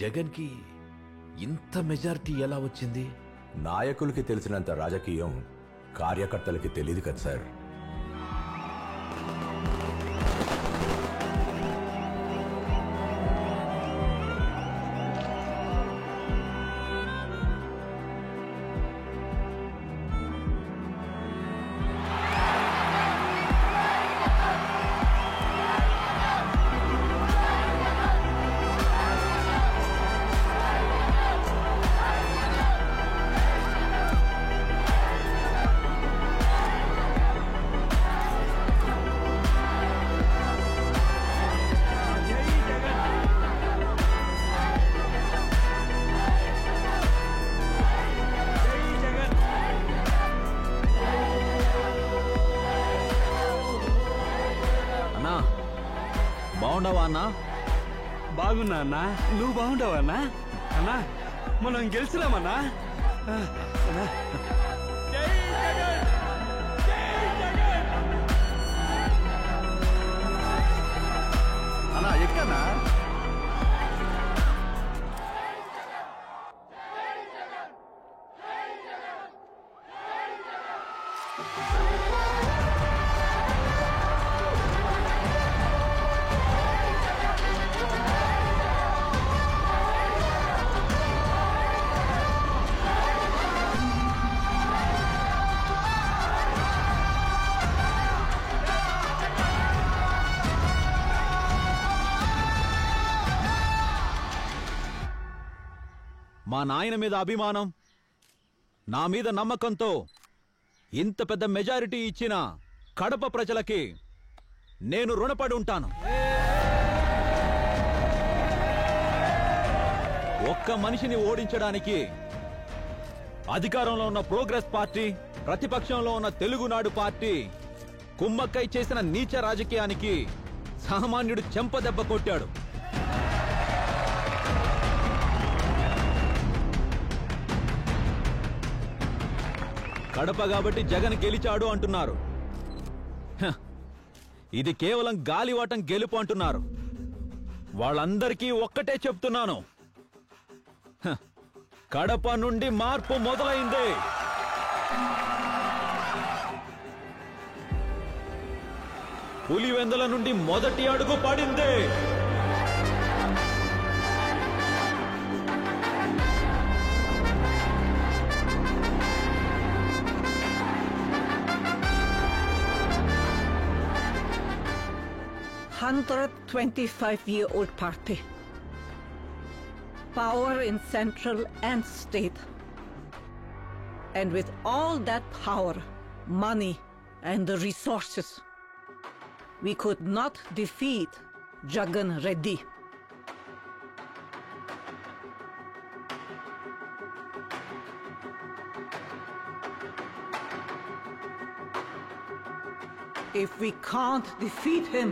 జగన్కి ఇంత మెజారిటీ ఎలా వచ్చింది? నాయకులకి తెలిసినంత రాజకీయం కార్యకర్తలకి తెలియదు కదా సార్. బాగుండవా అన్నా? బాగున్నా అన్నా, నువ్వు బాగుండవా అన్నా? అన్నా మనం గెలిచినామన్నా. అన్నా ఎక్కన్నా? మా నాయన మీద అభిమానం, నా మీద నమ్మకంతో ఇంత పెద్ద మెజారిటీ ఇచ్చిన కడప ప్రజలకి నేను రుణపడి ఉంటాను. ఒక్క మనిషిని ఓడించడానికి అధికారంలో ఉన్న ప్రోగ్రెస్ పార్టీ, ప్రతిపక్షంలో ఉన్న తెలుగునాడు పార్టీ కుమ్మక్కై చేసిన నీచ రాజకీయానికి సామాన్యుడు చెంపదెబ్బ కొట్టాడు. కడప కాబట్టి జగన్ గెలిచాడు అంటున్నారు. ఇది కేవలం గాలివాటం గెలుపు అంటున్నారు. వాళ్ళందరికీ ఒక్కటే చెప్తున్నాను, కడప నుండి మార్పు మొదలైంది. పులివెందుల నుండి మొదటి అడుగు పడింది. 125-year-old party. Power in central and state. And with all that power, money, and the resources, we could not defeat Jagan Reddy. If we can't defeat him,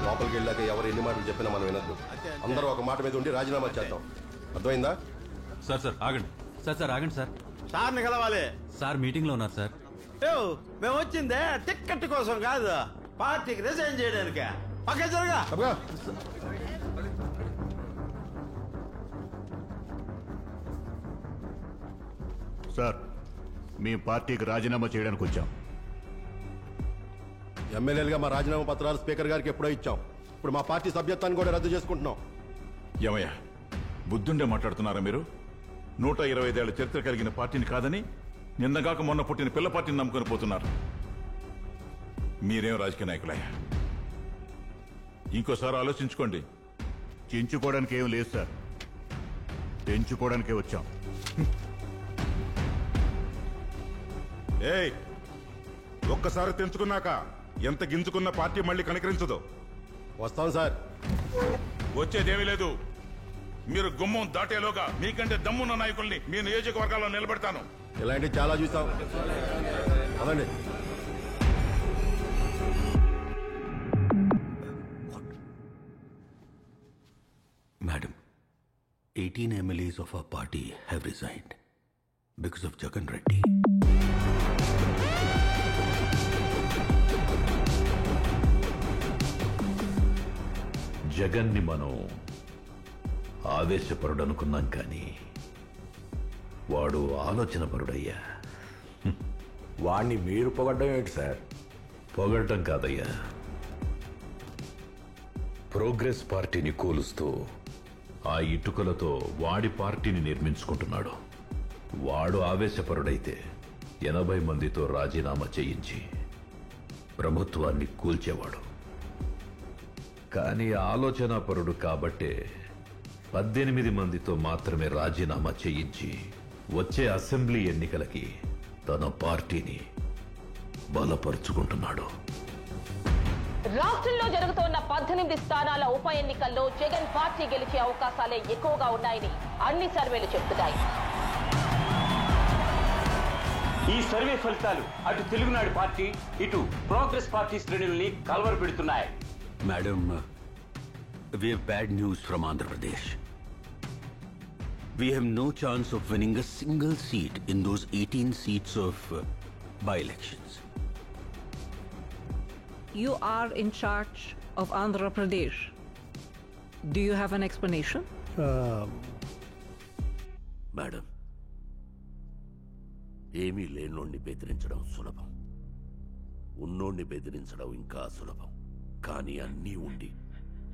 లోపలికి వెళ్ళాక ఎవరు ఎన్ని మాటలు చెప్పినా మనం వినద్దు. అందరూ ఒక మాట మీద ఉండి రాజీనామా చేద్దాం. అర్థమైందా? సార్ ఆగండి. సార్ ఆగండి సార్. సార్ని కలవాలి. సార్ మీటింగ్ లో ఉన్నారు సార్. మేము వచ్చిందే టిక్కెట్ కోసం కాదు, పార్టీకి రిజైన్ చేయడానికి. పక్క జరగా. సార్, మీ పార్టీకి రాజీనామా చేయడానికి వచ్చాం. ఎమ్మెల్యేలుగా మా రాజీనామా పత్రాలు స్పీకర్ గారికి ఎప్పుడో ఇచ్చాం. ఇప్పుడు మా పార్టీ సభ్యత్వాన్ని కూడా రద్దు చేసుకుంటున్నాం. ఏమయ్యా, బుద్ధుండే మాట్లాడుతున్నారా మీరు? 125 ఏళ్ల చరిత్ర కలిగిన పార్టీని కాదని నిన్నగాక మొన్న పుట్టిన పిల్ల పార్టీని నమ్ముకొని పోతున్నారు. మీరేం రాజకీయ నాయకులయ్యా? ఇంకోసారి ఆలోచించుకోండి. చించుకోవడానికి ఏం లేదు సార్, తెంచుకోవడానికే వచ్చాం. ఏయ్, ఒక్కసారి తెంచుకున్నాక ఎంత గింజుకున్న పార్టీ మళ్ళీ కనికరించదు. వస్తాం సార్. వచ్చేదేమీ లేదు. మీరు గుమ్మం దాటేలోగా మీకంటే దమ్మున్న నాయకుల్ని మీ నియోజకవర్గాల్లో నిలబెడతాను. ఇలాంటివి చాలా చూసాం. అదండి. Madam, 18 MLAs of our party have resigned because of Jagan Reddy. జగన్ని మనం ఆవేశపరుడు అనుకున్నాం, కానీ వాడు ఆలోచనపరుడయ్యా. వాణ్ణి మీరు పొగడ్డం ఏంటి సార్? పొగడ్డం కాదయ్యా, ప్రోగ్రెస్ పార్టీని కూలుస్తూ ఆ ఇటుకలతో వాడి పార్టీని నిర్మించుకుంటున్నాడు. వాడు ఆవేశపరుడైతే 80 మందితో రాజీనామా చేయించి ప్రభుత్వాన్ని కూల్చేవాడు. కానీ ఆలోచనాపరుడు కాబట్టే 18 మందితో మాత్రమే రాజీనామా చేయించి వచ్చే అసెంబ్లీ ఎన్నికలకి తన పార్టీని బలపరుచుకుంటున్నాడు. రాష్ట్రంలో జరుగుతోన్న 18 స్థానాల ఉప ఎన్నికల్లో జగన్ పార్టీ గెలిచే అవకాశాలే ఎక్కువగా ఉన్నాయని అన్ని సర్వేలు చెబుతున్నాయి. ఈ సర్వే ఫలితాలు అటు తెలుగునాడు పార్టీ, ఇటు ప్రోగ్రెస్ పార్టీ శ్రేణుల్ని కలవరపెడుతున్నాయి. Madam, we have bad news from Andhra Pradesh. We have no chance of winning a single seat in those 18 seats of by-elections. You are in charge of Andhra Pradesh. Do you have an explanation? Madam, ఏమీ లేనోణ్ణి బెదిరించడం సులభం, ఉన్నోణ్ణి బెదిరించడం ఇంకా సులభం. కానీ అన్నీ ఉండి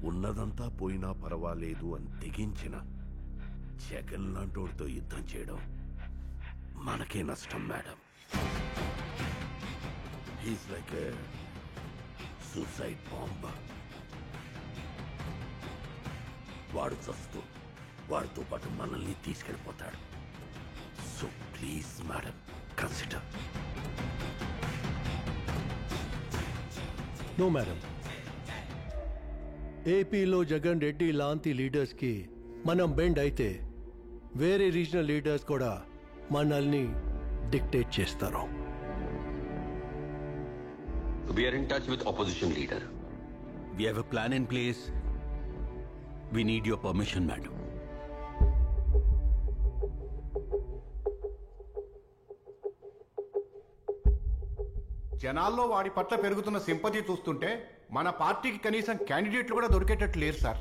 ఉన్నదంతా పోయినా పర్వాలేదు అని తెగించిన జగన్ లాంటోడితో యుద్ధం చేయడం మనకే నష్టం madam. He's like a suicide bomb. వాడు చస్తూ వాడితో పాటు మనల్ని తీసుకెళ్ళిపోతాడు. So please madam, consider. No madam, ఏపీలో జగన్ రెడ్డి లాంటి లీడర్స్కి మనం బెండ్ అయితే వేరే రీజనల్ లీడర్స్ కూడా మనల్ని డిక్టేట్ చేస్తారు. We are in touch with opposition leader. We have a plan in place. We need your permission, madam. జనాల్లో వాడి పట్ల పెరుగుతున్న సింపతి చూస్తుంటే మన పార్టీకి కనీసం క్యాండిడేట్లు కూడా దొరికేటట్టు లేరు సార్.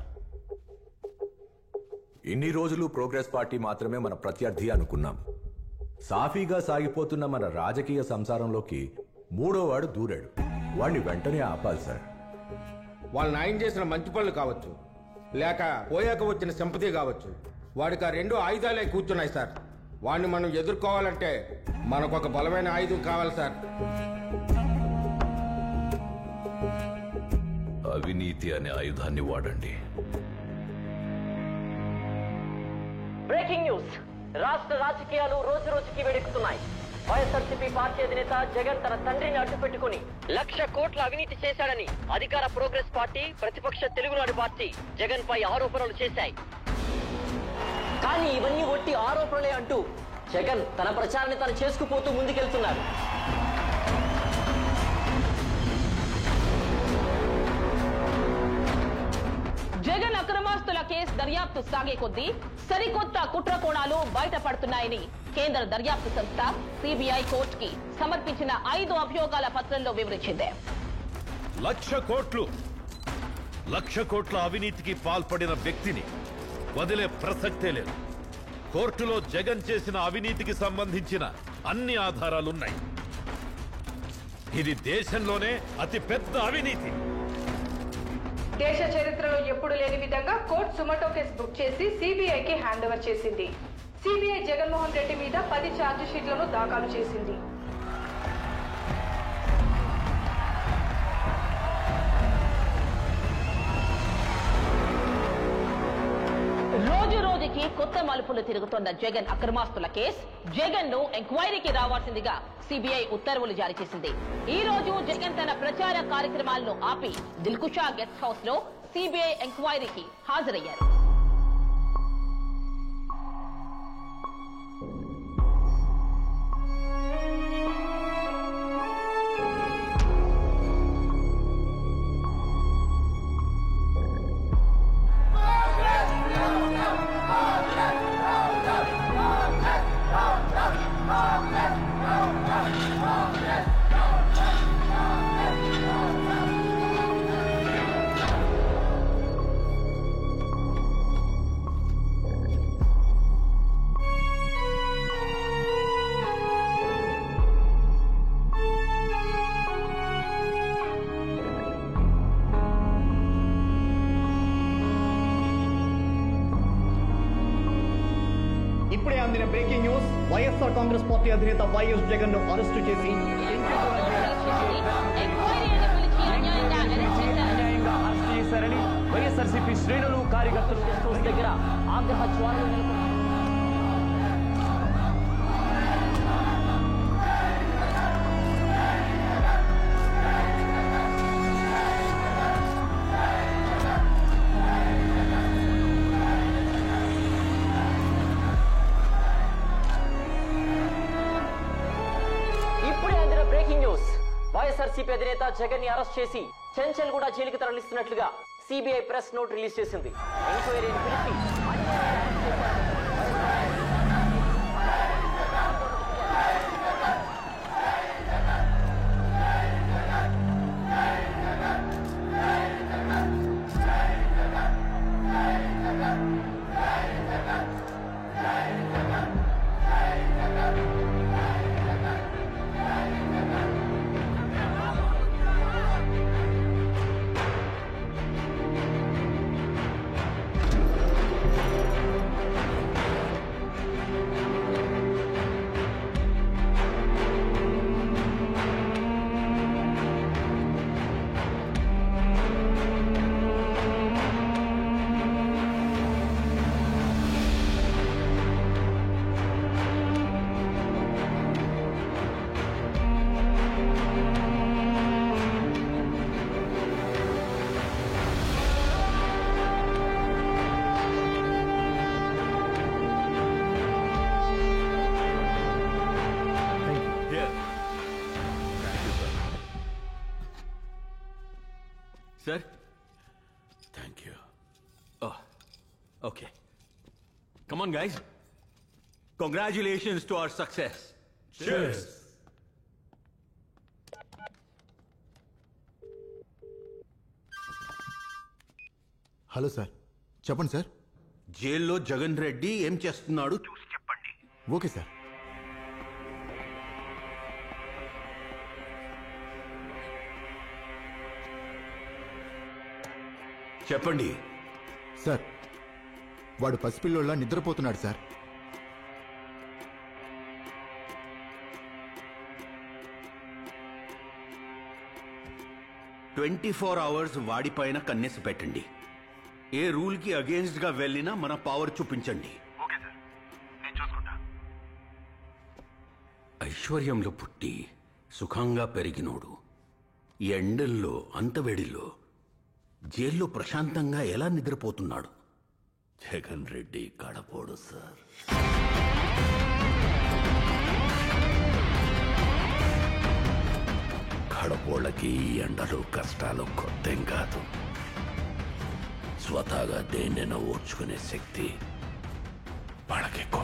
ఇన్ని రోజులు ప్రోగ్రెస్ పార్టీ మాత్రమే మన ప్రత్యర్థి అనుకున్నాం. సాఫీగా సాగిపోతున్న మన రాజకీయ సంసారంలోకి మూడోవాడు దూరాడు. వాడిని వెంటనే ఆపాలి సార్. వాళ్ళు న్యాయం చేసిన మంచి పనులు కావచ్చు, లేక పోయాక వచ్చిన సింపతి కావచ్చు, వాడికి ఆ రెండు ఆయుధాలే కూర్చున్నాయి సార్. వాడిని మనం ఎదుర్కోవాలంటే మనకొక బలమైన ఆయుధం కావాలి సార్. అవినీతి అనే ఆయుధాన్ని వాడండి. Breaking news. రాష్ట్ర రాజకీయాలు రోజు రోజుకి వేడెక్కుతున్నాయి. వైఎస్ఆర్సీపీ పార్టీ అధినేత జగన్ తన తండ్రిని అడ్డుపెట్టుకుని 1,00,000 కోట్ల అవినీతి చేశాడని అధికార ప్రోగ్రెస్ పార్టీ, ప్రతిపక్ష తెలుగునాడు పార్టీ జగన్ పై ఆరోపణలు చేశాయి. కానీ ఇవన్నీ ఒట్టి ఆరోపణలే అంటూ జగన్ తన ప్రచారాన్ని తాను చేసుకుపోతూ ముందుకెళ్తున్నారు. జగన్ అక్రమాస్తుల కేసు దర్యాప్తు సాగే కొద్దీ సరికొత్త కుట్ర కోణాలు బయటపడుతున్నాయని కేంద్ర దర్యాప్తు సంస్థ సిబిఐ కోర్టుకి సమర్పించిన 5 అభియోగాల పత్రంలో వివరించింది. 1,00,000 కోట్ల అవినీతికి పాల్పడిన వ్యక్తిని వదిలే ప్రసక్తే లేదు. కోర్టులో జగన్ చేసిన అవినీతికి సంబంధించిన అన్ని ఆధారాలున్నాయి. ఇది దేశంలోనే అతి పెద్ద అవినీతి. దేశ చరిత్రలో ఎప్పుడు లేని విధంగా కోర్టు సుమటో కేసు బుక్ చేసి సిబిఐకి హ్యాండ్ ఓవర్ చేసింది. సిబిఐ జగన్మోహన్ రెడ్డి మీద 10 ఛార్జ్ షీట్లను దాఖలు చేసింది. రోజు రోజుకి కొత్త మలుపులు తిరుగుతోన్న జగన్ అక్రమాస్తుల కేసు జగన్ ను ఎంక్వైరీకి రావాల్సిందిగా సిబిఐ ఉత్తర్వులు జారీ చేసింది. ఈ రోజు జగన్ తన ప్రచార కార్యక్రమాలను ఆపి దిల్కుషా గెస్ట్ హౌస్ లో సిబిఐ ఎంక్వైరీకి హాజరయ్యారు. ఇప్పుడే అందిన breaking news. YSR Congress party అధినేత వైఎస్ జగన్ ను అరెస్టు చేసి అన్యాయంగా అరెస్ట్ చేశారని వైఎస్ఆర్సీపీ శ్రేణులు, కార్యకర్తలు గెస్ట్ హౌస్ దగ్గర ఆగ్రహ జ్వాలలు నెలకొన్నాయి. వైఎస్ఆర్సీపీ అధినేత జగన్ ని అరెస్ట్ చేసి చెంచల్గూడ జైలుకి తరలిస్తున్నట్లుగా సిబిఐ ప్రెస్ నోట్ రిలీజ్ చేసింది. ఎంక్వైరీని పిలిచి Sir? Thank you. Oh, okay. Come on, guys. Congratulations to our success. Cheers. Hello sir, చెప్పండి సార్. జైల్లో జగన్ రెడ్డి ఏం చేస్తున్నాడు చూసి చెప్పండి. Okay sir. చెప్పండి సార్, వాడు పసిపిల్లోళ్ళ నిద్రపోతున్నాడు సార్. 24 అవర్స్ వాడిపైన కన్నేసి పెట్టండి. ఏ రూల్కి అగేన్స్ట్ గా వెళ్ళినా మన పవర్ చూపించండి. ఐశ్వర్యంలో పుట్టి సుఖంగా పెరిగినోడు ఈ ఎండల్లో అంతవేడిలో జైల్లో ప్రశాంతంగా ఎలా నిద్రపోతున్నాడు? జగన్ రెడ్డి కడపోడు సార్. కడపోళ్ళకి ఈ ఎండలు కష్టాలు కొత్తేం కాదు. స్వతహాగా దేన్నైనా ఓర్చుకునే శక్తి వాళ్ళకెక్కువ.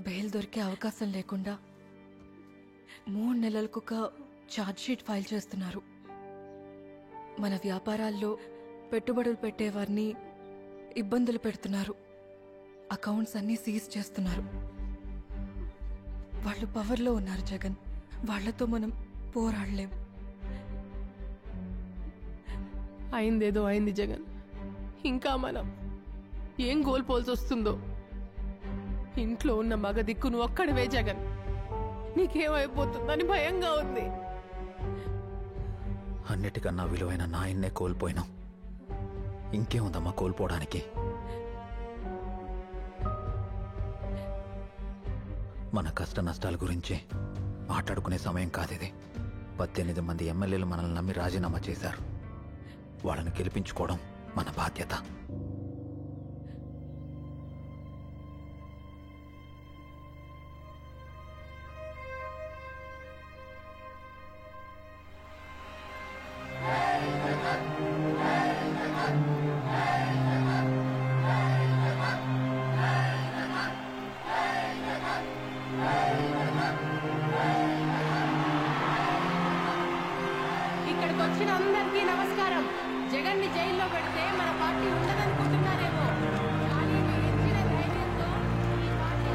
బెయిల్ దొరికే అవకాశం లేకుండా 3 నెలలకొక ఛార్జ్షీట్ ఫైల్ చేస్తున్నారు. మన వ్యాపారాల్లో పెట్టుబడులు పెట్టేవారిని ఇబ్బందులు పెడుతున్నారు. అకౌంట్స్ అన్నీ సీజ్ చేస్తున్నారు. వాళ్ళు పవర్లో ఉన్నారు జగన్. వాళ్లతో మనం పోరాడలేం. అయిందేదో అయింది జగన్. ఇంకా మనం ఏం కోల్పోల్సి వస్తుందో. ఇంట్లో ఉన్న మగ దిక్కు నువ్వు ఒక్కడివే జగన్. నీకేమైపోతుందని భయంగా ఉంది. అన్నిటికన్నా విలువైన నాయన్నే కోల్పోయినాం. ఇంకేముందమ్మా కోల్పోవడానికి? మన కష్ట నష్టాల గురించి మాట్లాడుకునే సమయం కాదిది. 18 మంది ఎమ్మెల్యేలు మనల్ని నమ్మి రాజీనామా చేశారు. వాళ్ళని గెలిపించుకోవడం మన బాధ్యత. ఇక్కడికి వచ్చిన అందరికీ నమస్కారం. జగన్ ని జైల్లో పెడితే మన పార్టీ ఉండదనుకుంటున్నారేమో. కానీ మీరు ఇచ్చిన ధైర్యంతో ఈ పార్టీ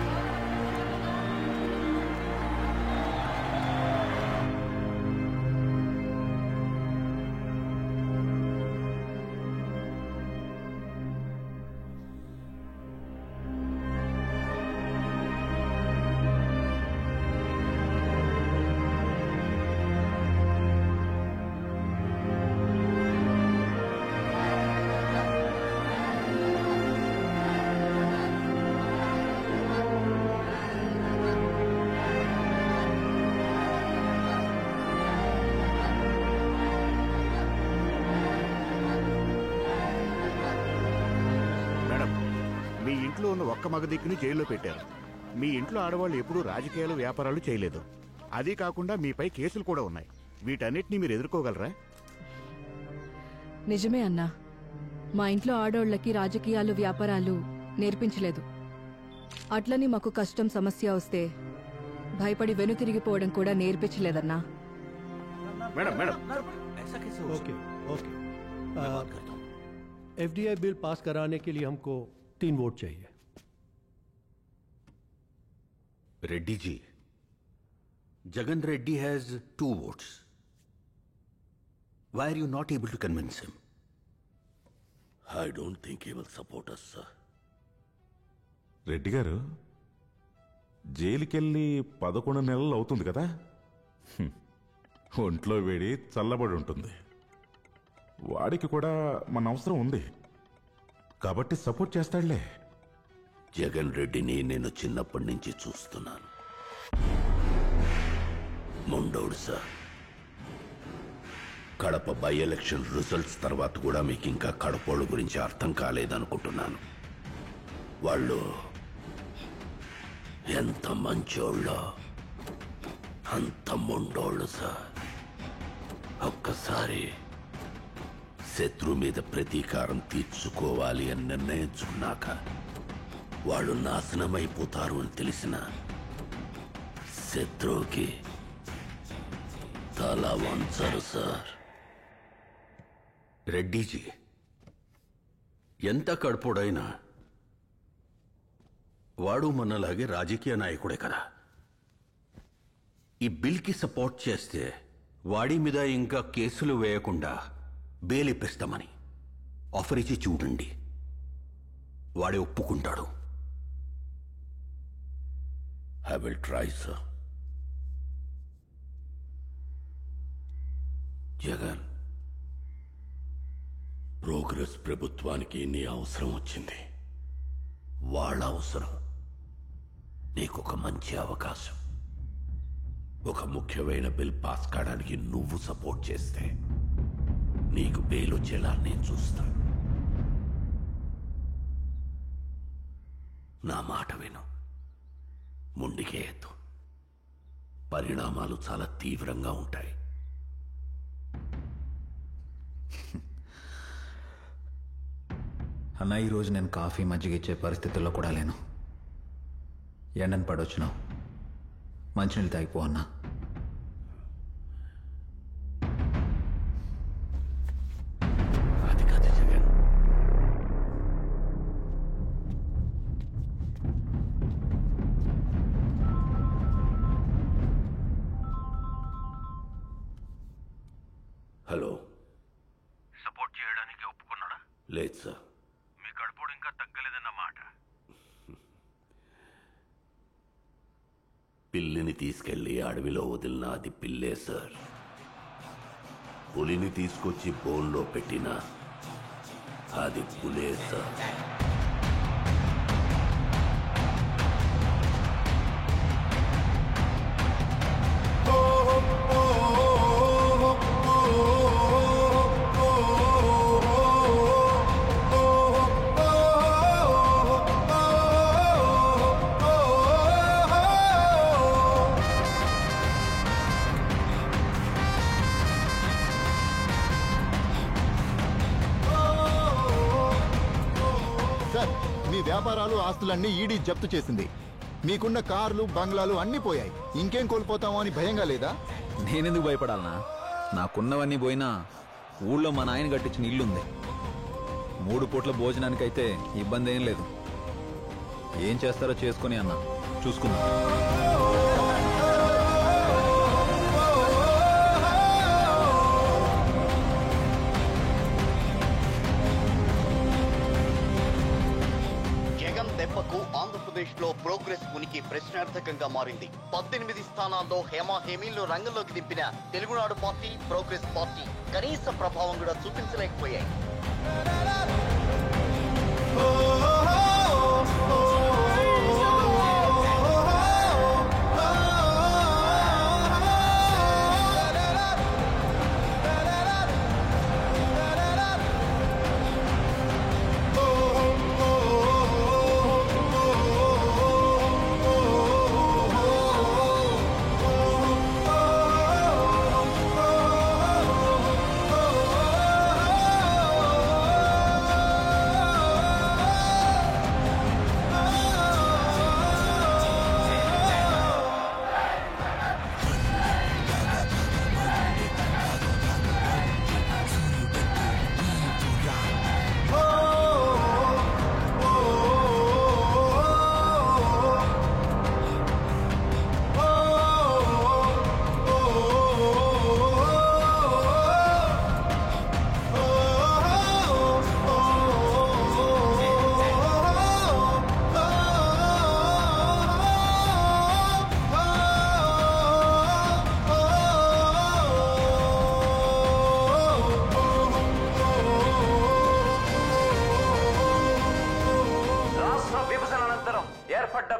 మీ ఇంట్లో ఉన్న ఒక్క మగదిక్కుని జైల్లో పెట్టారు. మీ ఇంట్లో ఆడవాళ్ళు ఎప్పుడూ రాజకీయాలు వ్యాపారాలు చేయలేదు. అదీ కాకుండా మీపై కేసులు కూడా ఉన్నాయి. వీటన్నిటిని మీరు ఎదుర్కోగలరా? నిజమే అన్నా. మా ఇంట్లో ఆడోళ్లకి రాజకీయాలు వ్యాపారాలు నేర్పించలేదు. అట్లని మాకు కష్టం సమస్య వస్తే భయపడి వెనుతిరిగిపోవడం కూడా నేర్పించలేదన్నా. Madam madam okay okay FDI bill pass कराने के लिए हमको 3 वोट चाहिए. Reddy ji, Jagan Reddy has 2 votes. Why are you not able to convince him? I don't think he will support us, sir. Reddy గారు జైలుకెళ్ళి 11 నెలలు అవుతుంది కదా. ఒంట్లో వేడి చల్లబడి ఉంటుంది. వాడికి కూడా మన అవసరం ఉంది కాబట్టి సపోర్ట్ చేస్తాడులే. జగన్ రెడ్డిని నేను చిన్నప్పటి నుంచి చూస్తున్నాను. మొండోడు sir. Kadapa by election results తర్వాత కూడా మీకు ఇంకా కడపోళ్ళ గురించి అర్థం కాలేదనుకుంటున్నాను. వాళ్ళు ఎంత మంచోళ్ళో అంత మొండోళ్ళు సార్. ఒక్కసారి శత్రు మీద ప్రతీకారం తీర్చుకోవాలి అని నిర్ణయించుకున్నాక వాళ్ళు నాశనమైపోతారు అని తెలిసిన శత్రువుకి తల వంచరు సార్. రెడ్డిజీ ఎంత కడుపుడైనా వాడు మనలాగే రాజకీయ నాయకుడే కదా. ఈ బిల్కి సపోర్ట్ చేస్తే వాడి మీద ఇంకా కేసులు వేయకుండా బెయిల్ ఇప్పిస్తామని ఆఫర్ ఇచ్చి చూడండి, వాడే ఒప్పుకుంటాడు. I will try sir. Jagan, progress ప్రభుత్వానికి నీ అవసరం వచ్చింది. వాళ్ళ అవసరం నీకొక మంచి అవకాశం. ఒక ముఖ్యమైన బిల్ పాస్ కావడానికి నువ్వు సపోర్ట్ చేస్తే నీకు బెయిల్ వచ్చేలా నేను చూస్తాను. నా మాట విను, ముందుకేయద్దు. పరిణామాలు చాలా తీవ్రంగా ఉంటాయి. అన్న, ఈరోజు నేను కాఫీ మజ్జిగ ఇచ్చే పరిస్థితుల్లో కూడా లేను. ఎండను పడొచ్చినావు, మంచినీళ్ళు తాగిపో అన్నా. అది కాదు జగన్, హలో. సపోర్ట్ చేయడానికి ఒప్పుకున్నాడా? లేదు సార్. మీ కడుపుడు ఇంకా తగ్గలేదన్నమాట. పిల్లిని తీసుకెళ్లి అడవిలో వదిలిన అది పిల్లే సార్. పులిని తీసుకొచ్చి బోన్లో పెట్టిన అది పులే సార్. వ్యాపారాలు ఆస్తులన్నీ ఈడీ జప్తు చేసింది. మీకున్న కార్లు బంగ్లాలు అన్నీ పోయాయి. ఇంకేం కోల్పోతామో అని భయంగా లేదా? నేనెందుకు భయపడాలనా? నాకున్నవన్నీ పోయినా ఊళ్ళో మా నాయన కట్టించిన ఇల్లుంది. 3 పూట్ల భోజనానికైతే ఇబ్బంది ఏం లేదు. ఏం చేస్తారో చేసుకుని అన్న, చూసుకుందాం. ఆంధ్రప్రదేశ్ లో ప్రోగ్రెస్ ఉనికి ప్రశ్నార్థకంగా మారింది. 18 స్థానాల్లో హేమీలను రంగంలోకి దింపిన తెలుగునాడు పార్టీ, ప్రోగ్రెస్ పార్టీ కనీస ప్రభావం కూడా చూపించలేకపోయాయి.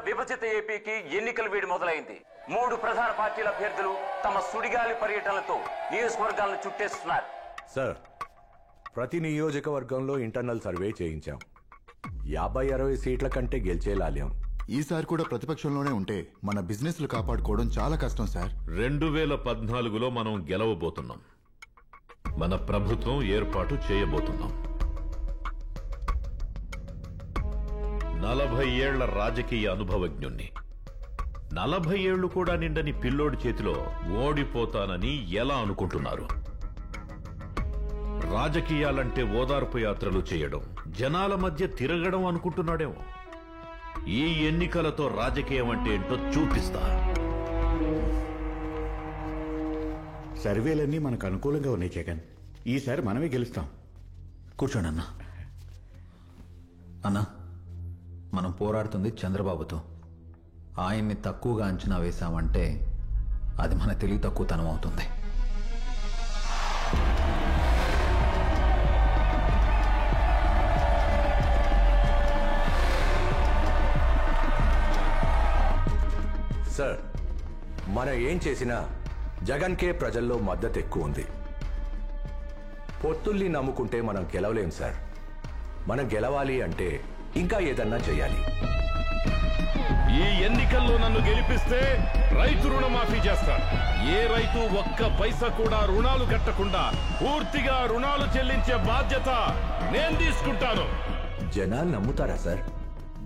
విభజిత ఏపీకి ఎన్నికల వేడి మొదలైంది. 3 ప్రధాన పార్టీల అభ్యర్థులు తమ సుడిగాలి పర్యటనలతో నియోజకవర్గాలను చుట్టేస్తున్నారు. సార్, ప్రతి నియోజకవర్గంలో ఇంటర్నల్ సర్వే చేయించాం. 50-60 సీట్ల కంటే గెలిచేలాలేం. ఈసారి కూడా ప్రతిపక్షంలోనే ఉంటే మన బిజినెస్లు కాపాడుకోవడం చాలా కష్టం సార్. 2014లో మనం గెలవబోతున్నాం. మన ప్రభుత్వం ఏర్పాటు చేయబోతున్నాం. 40 ఏళ్ల రాజకీయ అనుభవజ్ఞుణ్ణి, 40 ఏళ్లు కూడా నిండని పిల్లోడి చేతిలో ఓడిపోతానని ఎలా అనుకుంటున్నారు? రాజకీయాలంటే ఓదార్పు యాత్రలు చేయడం, జనాల మధ్య తిరగడం అనుకుంటున్నాడేమో. ఈ ఎన్నికలతో రాజకీయం అంటే ఏంటో చూపిస్తా. సర్వేలన్నీ మనకు అనుకూలంగా ఉన్నాయి జగన్. ఈసారి మనమే గెలుస్తాం. కూర్చోండి అన్నా. అన్నా, మనం పోరాడుతుంది చంద్రబాబుతో. ఆయన్ని తక్కువగా అంచనా వేశామంటే అది మన తెలివి తక్కువతనం అవుతుంది. సార్, మనం ఏం చేసినా జగన్కే ప్రజల్లో మద్దతు ఎక్కువ ఉంది. పొత్తుల్ని నమ్ముకుంటే మనం గెలవలేం సార్. మనం గెలవాలి అంటే ఇంకా ఏదన్నా చేయాలి. ఈ ఎన్నికల్లో నన్ను గెలిపిస్తే రైతు రుణమాఫీ చేస్తాను. ఏ రైతు ఒక్క పైసా కూడా రుణాలు కట్టకుండా పూర్తిగా రుణాలు చెల్లించే బాధ్యత నేను తీసుకుంటాను. జనాలు నమ్ముతారా సార్?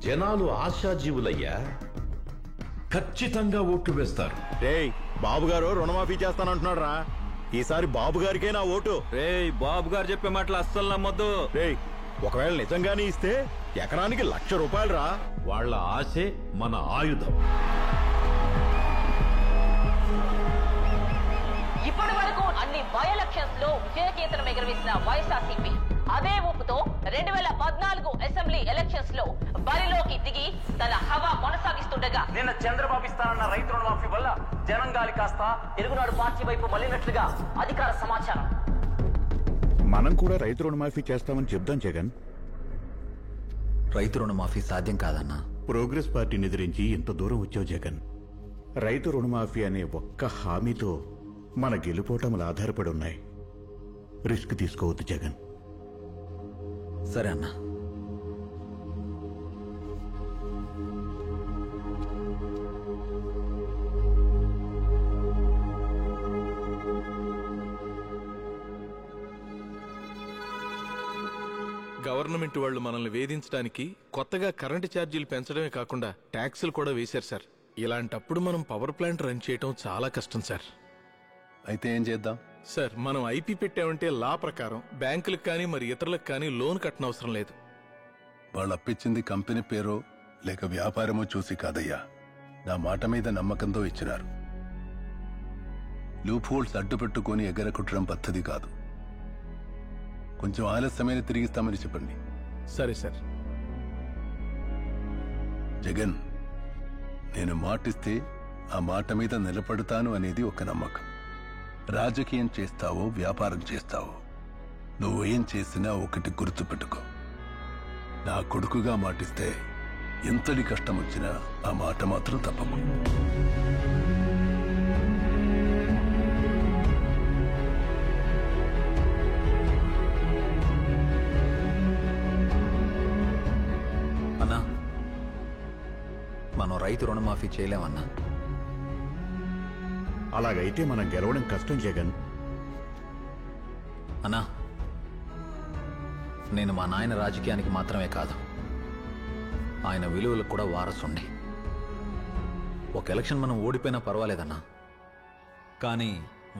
జనాలు ఆశాజీవులయ్యా, ఖచ్చితంగా ఓట్లు వేస్తారు. రేయ్, బాబు గారు రుణమాఫీ చేస్తానంటున్నాడు రా. ఈసారి బాబు గారికే నా ఓటు. రేయ్, బాబు గారు చెప్పే మాటలు అస్సలు నమ్మొద్దు. రేయ్, ఒకవేళ నిజంగానే ఇస్తే ఎకరానికి 1,00,000 రూపాయలు రా. వాళ్ళ ఆశే మన ఆయుధం. ఇప్పటి వరకు అన్ని బై ఎలక్షన్స్ లో విజయకేతనం ఎగురవేసిన వైఎస్ఆర్సీపీ అదే ఊపుతో 2014 అసెంబ్లీ ఎలక్షన్స్ లో బరిలోకి దిగి తన హవా కొనసాగిస్తుండగా నిన్న చంద్రబాబు ఇస్తానన్న రైతు రుణమాఫీ వల్ల జనంగాలి కాస్త తెలుగునాడు పార్టీ వైపు మళ్ళినట్లుగా అధికార సమాచారం. మనం కూడా రైతు రుణమాఫీ చేస్తామని చెప్దాం జగన్. రైతు రుణమాఫీ సాధ్యం కాదన్నా. ప్రోగ్రెస్ పార్టీని ఎదిరించి ఎంత దూరం వచ్చావు జగన్. రైతు రుణమాఫీ అనే ఒక్క హామీతో మన గెలుపోటములు ఆధారపడి ఉన్నాయి. రిస్క్ తీసుకోవద్దు జగన్. సరే అన్నా. గవర్నమెంట్ వాళ్ళు మనల్ని వేధించడానికి కొత్తగా కరెంటు ఛార్జీలు పెంచడమే కాకుండా ట్యాక్సులు కూడా వేశారు సార్. ఇలాంటప్పుడు మనం పవర్ ప్లాంట్ రన్ చేయటం చాలా కష్టం సార్. అయితే ఏం చేద్దాం సార్? మనం ఐపీ పెట్టామంటే లా ప్రకారం బ్యాంకులకు కానీ మరి ఇతరులకు కానీ లోన్ కట్టనవసరం లేదు. వాళ్ళు అప్పించింది కంపెనీ పేరో లేక వ్యాపారమో చూసి కాదయ్యా, నా మాట మీద నమ్మకంతో ఇచ్చినారు. లూప్ హోల్స్ అడ్డు పెట్టుకుని ఎగరకుట్టడం పద్ధతి కాదు. కొంచెం ఆలస్యమైన తిరిగిస్తామని చెప్పండి. సరే సార్. జగన్, నేను మాటిస్తే ఆ మాట మీద నిలబడతాను అనేది ఒక నమ్మకం. రాజకీయం చేస్తావో వ్యాపారం చేస్తావో, నువ్వేం చేసినా ఒకటి గుర్తుపెట్టుకో. నా కొడుకుగా మాటిస్తే ఎంతటి కష్టం వచ్చినా ఆ మాట మాత్రం తప్పకు. అన్నా, మనం రైతు రుణమాఫీ చేయలేమన్నా. అలాగైతే మనం గెలవడం కష్టం జగన్. అన్నా, నేను మా నాయన రాజకీయానికి మాత్రమే కాదు, ఆయన విలువలకు కూడా వారసుండి. ఒక ఎలక్షన్ మనం ఓడిపోయినా పర్వాలేదన్నా, కానీ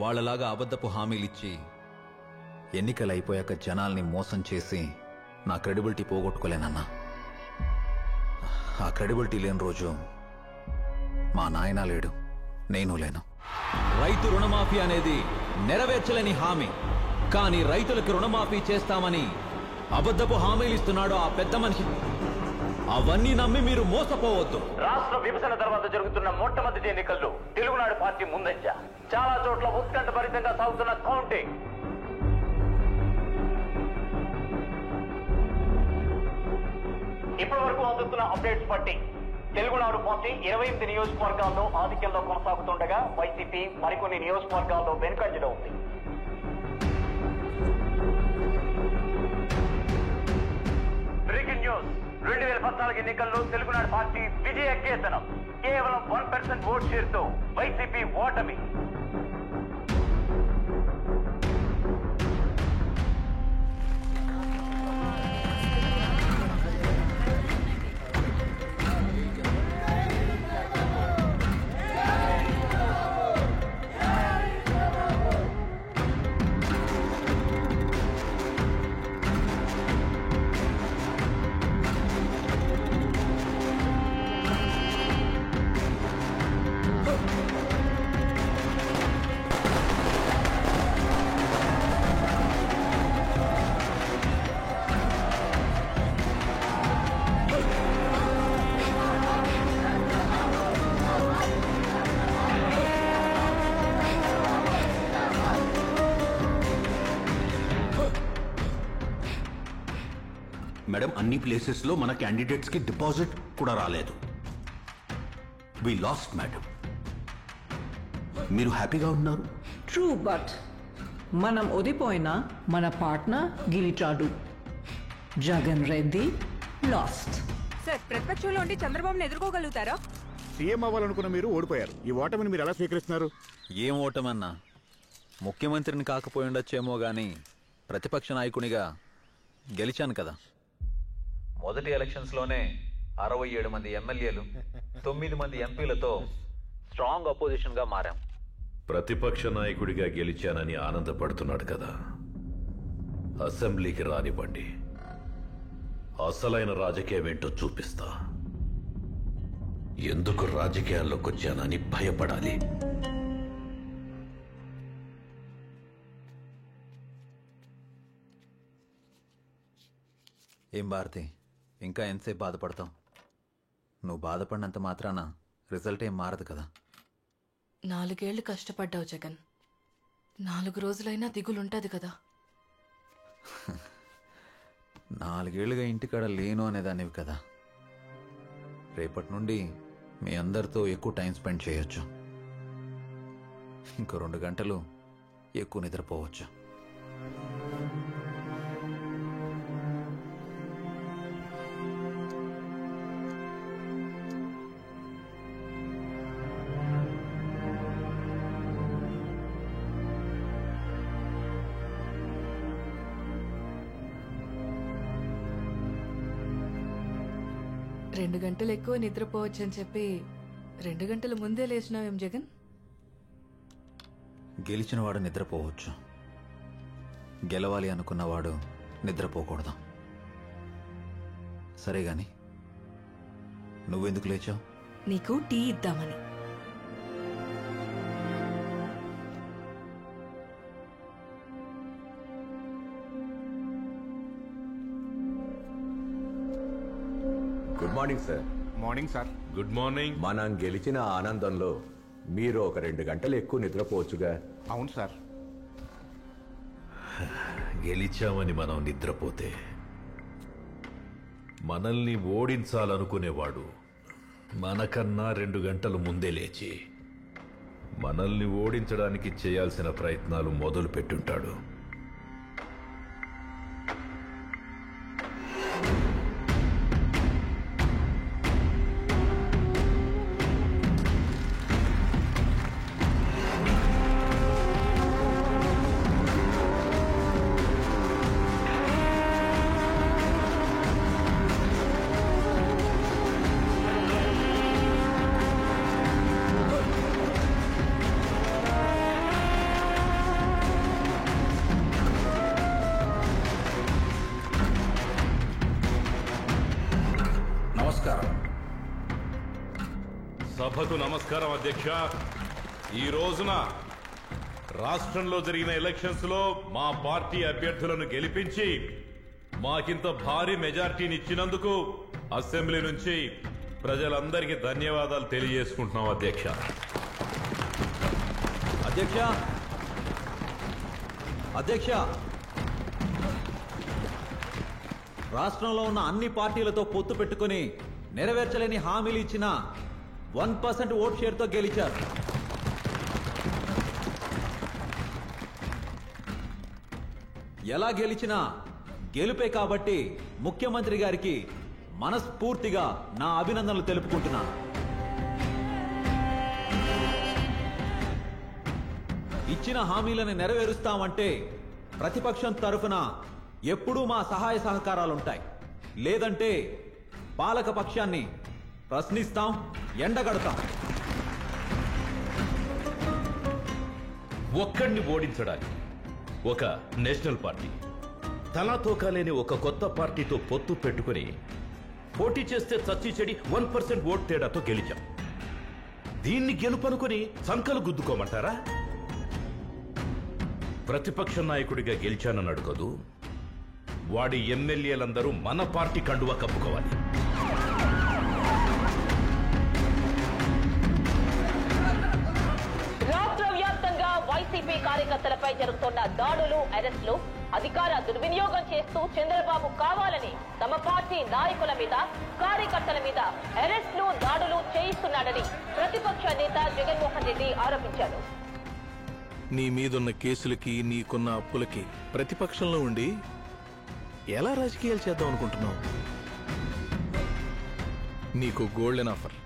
వాళ్ళలాగా అబద్ధపు హామీలిచ్చి ఎన్నికలు అయిపోయాక జనాల్ని మోసం చేసి నా క్రెడిబిలిటీ పోగొట్టుకోలేనన్నా. ఆ క్రెడిబిలిటీ లేని రోజు మా నాయన లేడు, నేను లేను. రైతు రుణమాఫీ అనేది నెరవేర్చలేని హామీ, కానీ రైతులకు రుణమాఫీ చేస్తామని అబద్ధపు హామీలు ఇస్తున్నాడు ఆ పెద్ద మనిషి. అవన్నీ నమ్మి మీరు మోసపోవద్దు. రాష్ట్ర విభజన తర్వాత జరుగుతున్న మొట్టమొదటి ఎన్నికల్లో తెలుగునాడు పార్టీ ముందంజ. చాలా చోట్ల ఉత్కంఠభరితంగా సాగుతున్న కౌంటింగ్. ఇప్పటి వరకు అందుతున్న అప్డేట్స్ బట్టి తెలుగునాడు పార్టీ 28 నియోజకవర్గాల్లో ఆధిక్యంలో కొనసాగుతుండగా వైసీపీ మరికొన్ని నియోజకవర్గాల్లో వెనుకంజలో ఉంది. Breaking news. 2014 ఎన్నికల్లో తెలుగునాడు పార్టీ విజయ కేతనం. కేవలం 1% ఓట్ షేర్తో వైసీపీ ఓటమి. మేడం అన్ని ప్లేసెస్ లో మన క్యాండిడేట్స్ కి డిపాజిట్ కూడా రాలేదు. వి లాస్ట్ మేడం. మీరు హ్యాపీగా ఉన్నారు? ట్రూ, బట్ మనం ఓడిపోయినా మన పార్ట్నర్ గెలిచాడు. జగన్ రెడ్డి లాస్ట్. సార్, ప్రతిపక్షంలో ఉండి చంద్రబాబును ఎదుర్కోగలుగుతారా? సీఎం అవ్వాలనుకున్న మీరు ఓడిపోయారు. ఈ ఓటమిని మీరు ఎలా స్వీకరిస్తున్నారు? ఏం ఓటమన్నా, ముఖ్యమంత్రిని కాకపోయి ఉండొచ్చేమో గాని ప్రతిపక్ష నాయకునిగా గెలిచాను కదా. మొదటి ఎలక్షన్స్లోనే 67 మంది ఎమ్మెల్యేలు, 9 మంది ఎంపీలతో స్ట్రాంగ్ అపోజిషన్ గా మారాం. ప్రతిపక్ష నాయకుడిగా గెలిచానని ఆనందపడుతున్నాడు కదా. అసెంబ్లీకి రానివ్వండి, అసలైన రాజకీయం ఏంటో చూపిస్తా. ఎందుకు రాజకీయాల్లోకి వచ్చానని భయపడాలి? ఏం భారతి, ఇంకా ఎంతసేపు బాధపడతావు? నువ్వు బాధపడినంత మాత్రాన రిజల్ట్ ఏం మారదు కదా. 4 ఏళ్లు కష్టపడ్డావు జగన్, 4 రోజులైనా దిగులుంటది కదా. 4 ఏళ్లుగా ఇంటికాడ లేను అనేదానివి కదా. రేపటి నుండి మీ అందరితో ఎక్కువ టైం స్పెండ్ చేయొచ్చు. ఇంకో 2 గంటలు ఎక్కువ నిద్రపోవచ్చు. రెండు గంటలు ఎక్కువ నిద్రపోవచ్చని చెప్పి 2 గంటల ముందే లేచినావేం జగన్? గెలిచినవాడు నిద్రపోవచ్చు, గెలవాలి అనుకున్నవాడు నిద్రపోకూడదు. సరే గాని నువ్వెందుకు లేచావు? నీకు టీ ఇద్దామని. Good morning sir. Morning sir. Good morning. మనం గెలిచిన ఆనందంలో మీరు ఒక 2 గంటలు ఎక్కువ నిద్రపోవచ్చుగా. అవును సార్. గెలిచామని మనం నిద్రపోతే మనల్ని ఓడించాలనుకునేవాడు మనకన్నా 2 గంటలు ముందే లేచి మనల్ని ఓడించడానికి చేయాల్సిన ప్రయత్నాలు మొదలు పెట్టుంటాడు. సభకు నమస్కారం అధ్యక్ష. ఈ రోజున రాష్ట్రంలో జరిగిన ఎలక్షన్స్ లో మా పార్టీ అభ్యర్థులను గెలిపించి మాకింత భారీ మెజార్టీని ఇచ్చినందుకు అసెంబ్లీ నుంచి ప్రజలందరికీ ధన్యవాదాలు తెలియజేసుకుంటున్నాం అధ్యక్ష. అధ్యక్ష అధ్యక్ష రాష్ట్రంలో ఉన్న అన్ని పార్టీలతో పొత్తు పెట్టుకుని నెరవేర్చలేని హామీలు ఇచ్చిన 1% ఓట్ షేర్తో గెలిచారు. ఎలా గెలిచినా గెలుపే కాబట్టి ముఖ్యమంత్రి గారికి మనస్ఫూర్తిగా నా అభినందనలు తెలుపుకుంటున్నాను. ఇచ్చిన హామీలను నెరవేరుస్తామంటే ప్రతిపక్షం తరఫున ఎప్పుడూ మా సహాయ సహకారాలుంటాయి. లేదంటే పాలక పక్షాన్ని ప్రశ్నిస్తాం, ఎండగడతాం. ఒక్కడిని ఓడించడానికి ఒక నేషనల్ పార్టీ, తలాతోకా లేని ఒక కొత్త పార్టీతో పొత్తు పెట్టుకుని పోటీ చేస్తే చచ్చి చెడి 1% ఓట్ తేడాతో గెలిచాం. దీన్ని గెలుపనుకుని సంకలు గుద్దుకోమంటారా? ప్రతిపక్ష నాయకుడిగా గెలిచానన్నాడు కదూ, వాడి ఎమ్మెల్యేలందరూ మన పార్టీ కండువా కప్పుకోవాలి. రాష్ట్ర వ్యాప్తంగా వైసీపీ పార్టీ కార్యకర్తలపై జరుగుతున్న దాడులు, అరెస్టులు అధికార దుర్వినియోగం చేస్తూ చంద్రబాబు కావాలని తమ పార్టీ నాయకుల మీద, కార్యకర్తల మీద అరెస్టులు, దాడులు చేయిస్తున్నాడని ప్రతిపక్ష నేత జగన్మోహన్ రెడ్డి ఆరోపించారు. నీ మీదున్న కేసులకి, నీకున్న అప్పులకి ప్రతిపక్షంలో ఉండి ఎలా రాజకీయాలు చేద్దాం అనుకుంటున్నావు? నీకు గోల్డెన్ ఆఫర్.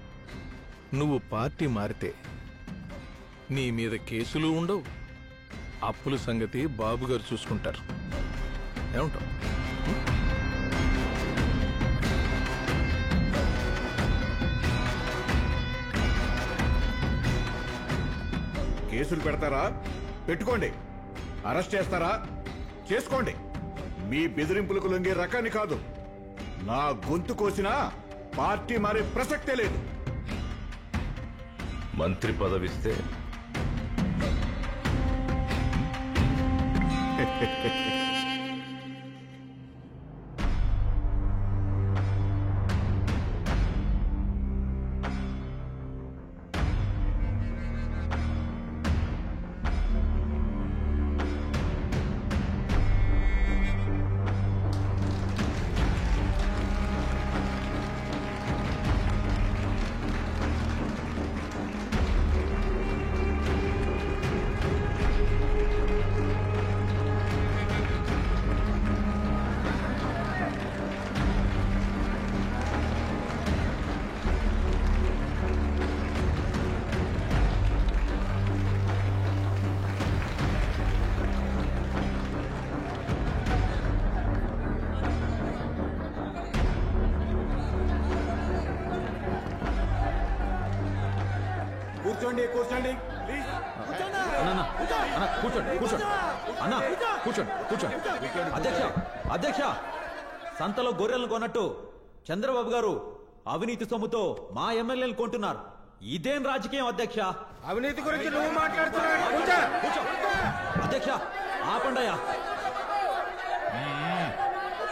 నువ్వు పార్టీ మారితే నీ మీద కేసులు ఉండవు, అప్పుల సంగతి బాబు గారు చూసుకుంటారు. ఏమంటావు? కేసులు పెడతారా? పెట్టుకోండి. అరెస్ట్ చేస్తారా? చేసుకోండి. మీ బెదిరింపులకు లొంగే రకాన్ని కాదు. నా గొంతు కోసినా పార్టీ మారే ప్రసక్తే లేదు. మంత్రి పదవిస్తే కూర్చోండి, కూర్చోండి. కూర్చోండి, కూర్చోండి. అన్నా కూర్చోండి, కూర్చోండి. అధ్యక్ష, అధ్యక్ష, సంతలో గొర్రెలను కొన్నట్టు చంద్రబాబు గారు అవినీతి సొమ్ముతో మా ఎమ్మెల్యేలు కొంటున్నారు. ఇదేం రాజకీయం అధ్యక్ష? అవినీతి గురించి నువ్వు మాట్లాడుతున్నావు. అధ్యక్ష ఆపండయ్యా.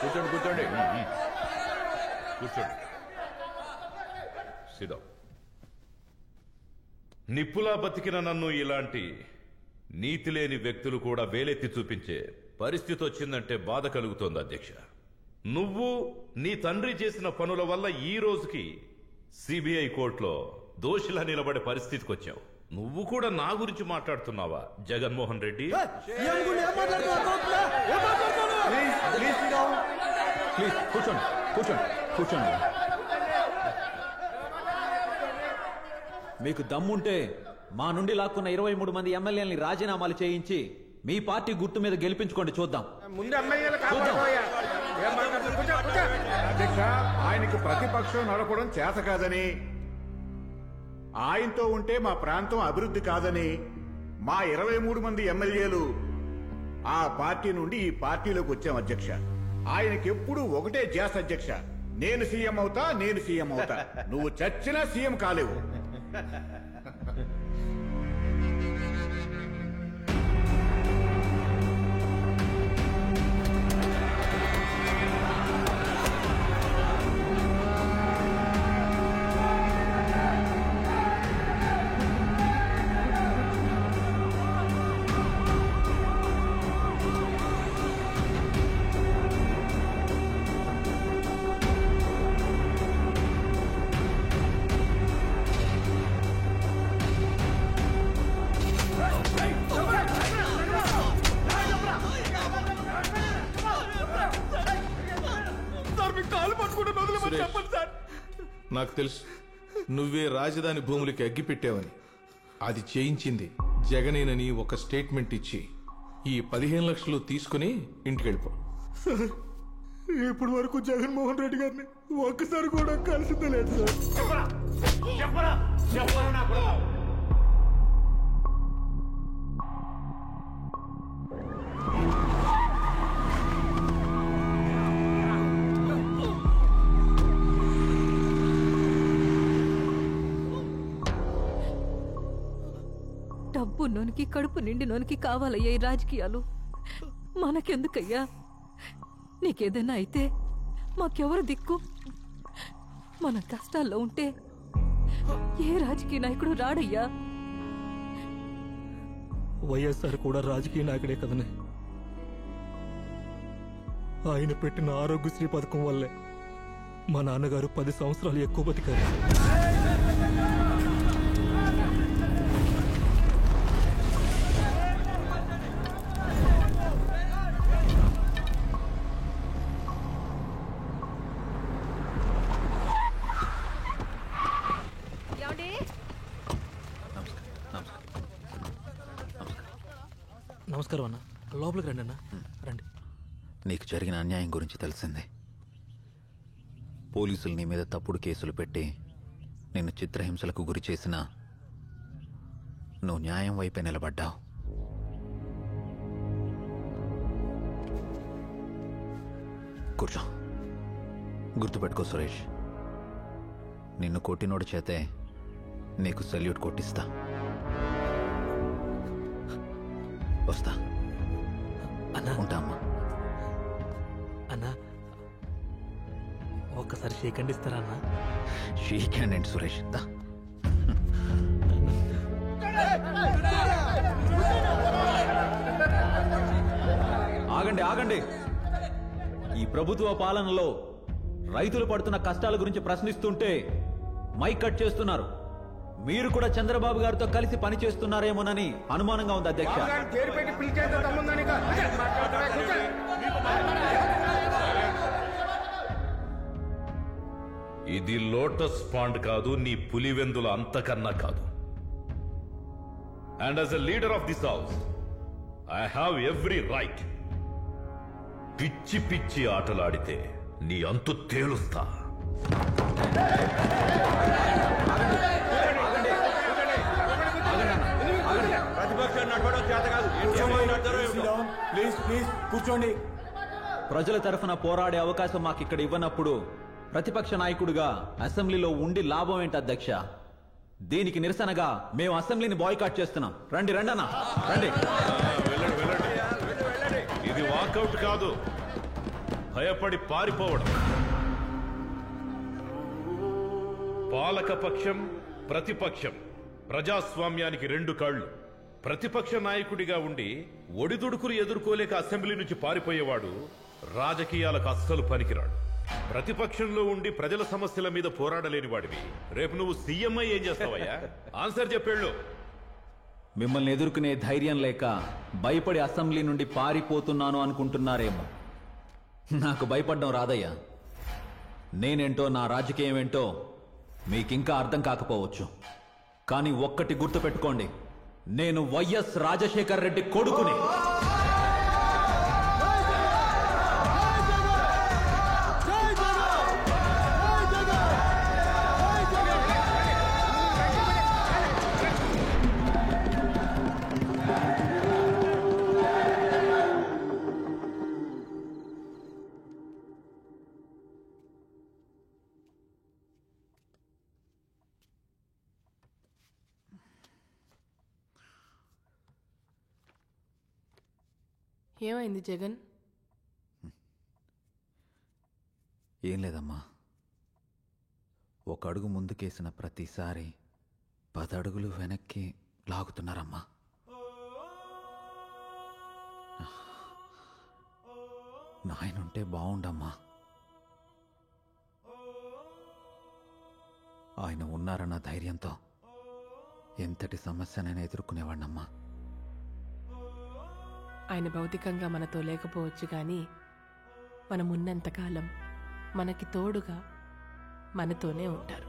కూర్చోండి, కూర్చోండి, కూర్చోండి. సిద్ధం. నిప్పులా బతికిన నన్ను ఇలాంటి నీతి లేని వ్యక్తులు కూడా వేలెత్తి చూపించే పరిస్థితి వచ్చిందంటే బాధ కలుగుతోంది అధ్యక్ష. నువ్వు నీ తండ్రి చేసిన పనుల వల్ల ఈ రోజుకి సిబిఐ కోర్టులో దోషిలా నిలబడే పరిస్థితికి వచ్చావు. నువ్వు కూడా నా గురించి మాట్లాడుతున్నావా జగన్మోహన్ రెడ్డి? ప్లీజ్ కూర్చోండి, కూర్చోండి, కూర్చోండి. మీకు దమ్ముంటే మా నుండి లాక్కున్న 23 మంది ఎమ్మెల్యేలని రాజీనామాలు చేయించి మీ పార్టీ గుర్తు మీద గెలిపించుకోండి, చూద్దాం. అధ్యక్ష, ఆయనకు ప్రతిపక్షం నడపడం చేత కాదని, ఆయనతో ఉంటే మా ప్రాంతం అభివృద్ధి కాదని మా 23 మంది ఎమ్మెల్యేలు ఆ పార్టీ నుండి ఈ పార్టీలోకి వచ్చాం అధ్యక్ష. ఆయనకెప్పుడు ఒకటే ధ్యాస అధ్యక్ష, నేను సీఎం అవుతా, నేను సీఎం అవుతా. నువ్వు చచ్చినా సీఎం కాలేవు. నాకు తెలుసు నువ్వే రాజధాని భూములకి అగ్గిపెట్టావని. అది చేయించింది జగనేనని ఒక స్టేట్మెంట్ ఇచ్చి ఈ 15 లక్షలు తీసుకుని ఇంటికెళ్ళిపో. ఇప్పటి వరకు జగన్మోహన్ రెడ్డి గారిని ఒక్కసారి కూడా కలిసిందే లేదు సార్. డబ్బు నోనికి, కడుపు నిండి నోనికి కావాలయ్యా ఈ రాజకీయాలు. మనకెందుకయ్యా? నీకేదైనా అయితే మాకెవరు దిక్కు? మన కష్టాల్లో ఉంటే ఏ రాజకీయ నాయకుడు రాడయ్యా. వైఎస్ఆర్ కూడా రాజకీయ నాయకుడే కదనే. ఆయన పెట్టిన ఆరోగ్యశ్రీ పథకం వల్లే మా నాన్నగారు 10 సంవత్సరాలు ఎక్కువ బతికారు. నమస్కారం అన్న, లోపలికి రండి అన్న, రండి. నీకు జరిగిన అన్యాయం గురించి తెలిసిందే. పోలీసులు నీ మీద తప్పుడు కేసులు పెట్టి నిన్ను చిత్రహింసలకు గురి చేసినా నువ్వు న్యాయం వైపే నిలబడ్డావు. కూర్చో. గుర్తుపెట్టుకో సురేష్, నిన్ను కొట్టినోడి చేతే నీకు సెల్యూట్ కొట్టిస్తా. వస్తా. ఉంటా అమ్మా. అన్నా ఒక్కసారి షేక్ హ్యాండ్ ఇస్తారా అన్న? షేక్ హ్యాండ్ ఏంటి సురేష్? ఆగండి ఆగండి. ఈ ప్రభుత్వ పాలనలో రైతులు పడుతున్న కష్టాల గురించి ప్రశ్నిస్తుంటే మైక్ కట్ చేస్తున్నారు. మీరు కూడా చంద్రబాబు గారితో కలిసి పని చేస్తున్నారేమోనని అనుమానంగా ఉంది అధ్యక్ష. ఇది లోటస్ పాండ్ కాదు, నీ పులివెందుల అంతకన్నా కాదు. And as a leader of this house I have every right. పిచ్చి పిచ్చి ఆటలాడితే నీ అంతు తేలుస్తా. కూర్చోండి. ప్రజల తరఫున పోరాడే అవకాశం మాకు ఇక్కడ ఇవ్వనప్పుడు ప్రతిపక్ష నాయకుడిగా అసెంబ్లీలో ఉండి లాభం ఏంటి అధ్యక్ష? దీనికి నిరసనగా మేము అసెంబ్లీని బాయ్కాట్ చేస్తున్నాం. రండి రండి అన్న, రండి. ఇది వాకౌట్ కాదు, భయపడి పారిపోవడం. పాలక పక్షం, ప్రతిపక్షం, ప్రజాస్వామ్యానికి 2 కాళ్ళు. ప్రతిపక్ష నాయకుడిగా ఉండి ఒడిదుడుకులు ఎదుర్కోలేక అసెంబ్లీ నుంచి పారిపోయేవాడు రాజకీయాలకు అస్సలు పనికిరాడు. ప్రతిపక్షంలో ఉండి ప్రజల సమస్యల మీద పోరాడలేని వాడివి రేపు నువ్వు సీఎం అయి ఏం చేస్తావయ్యా? ఆన్సర్ చెప్పేళ్ళు. మిమ్మల్ని ఎదుర్కొనే ధైర్యం లేక భయపడి అసెంబ్లీ నుండి పారిపోతున్నాను అనుకుంటున్నారేమో. నాకు భయపడడం రాదయ్యా. నేనేంటో, నా రాజకీయం ఏంటో మీకింకా అర్థం కాకపోవచ్చు. కానీ ఒక్కటి గుర్తుపెట్టుకోండి, నేను వైఎస్ రాజశేఖర్ రెడ్డి కొడుకుని. ఏమైంది జగన్? ఏం లేదమ్మా, ఒక అడుగు ముందుకేసిన ప్రతిసారి 10 అడుగులు వెనక్కి లాగుతున్నారమ్మా. నాయనుంటే బాగుండమ్మా. ఆయన ఉన్నారన్న ధైర్యంతో ఎంతటి సమస్యనైనా ఎదుర్కొనేవాడినమ్మా. ఆయన భౌతికంగా మనతో లేకపోవచ్చు, కానీ మనం ఉన్నంతకాలం మనకి తోడుగా మనతోనే ఉంటారు.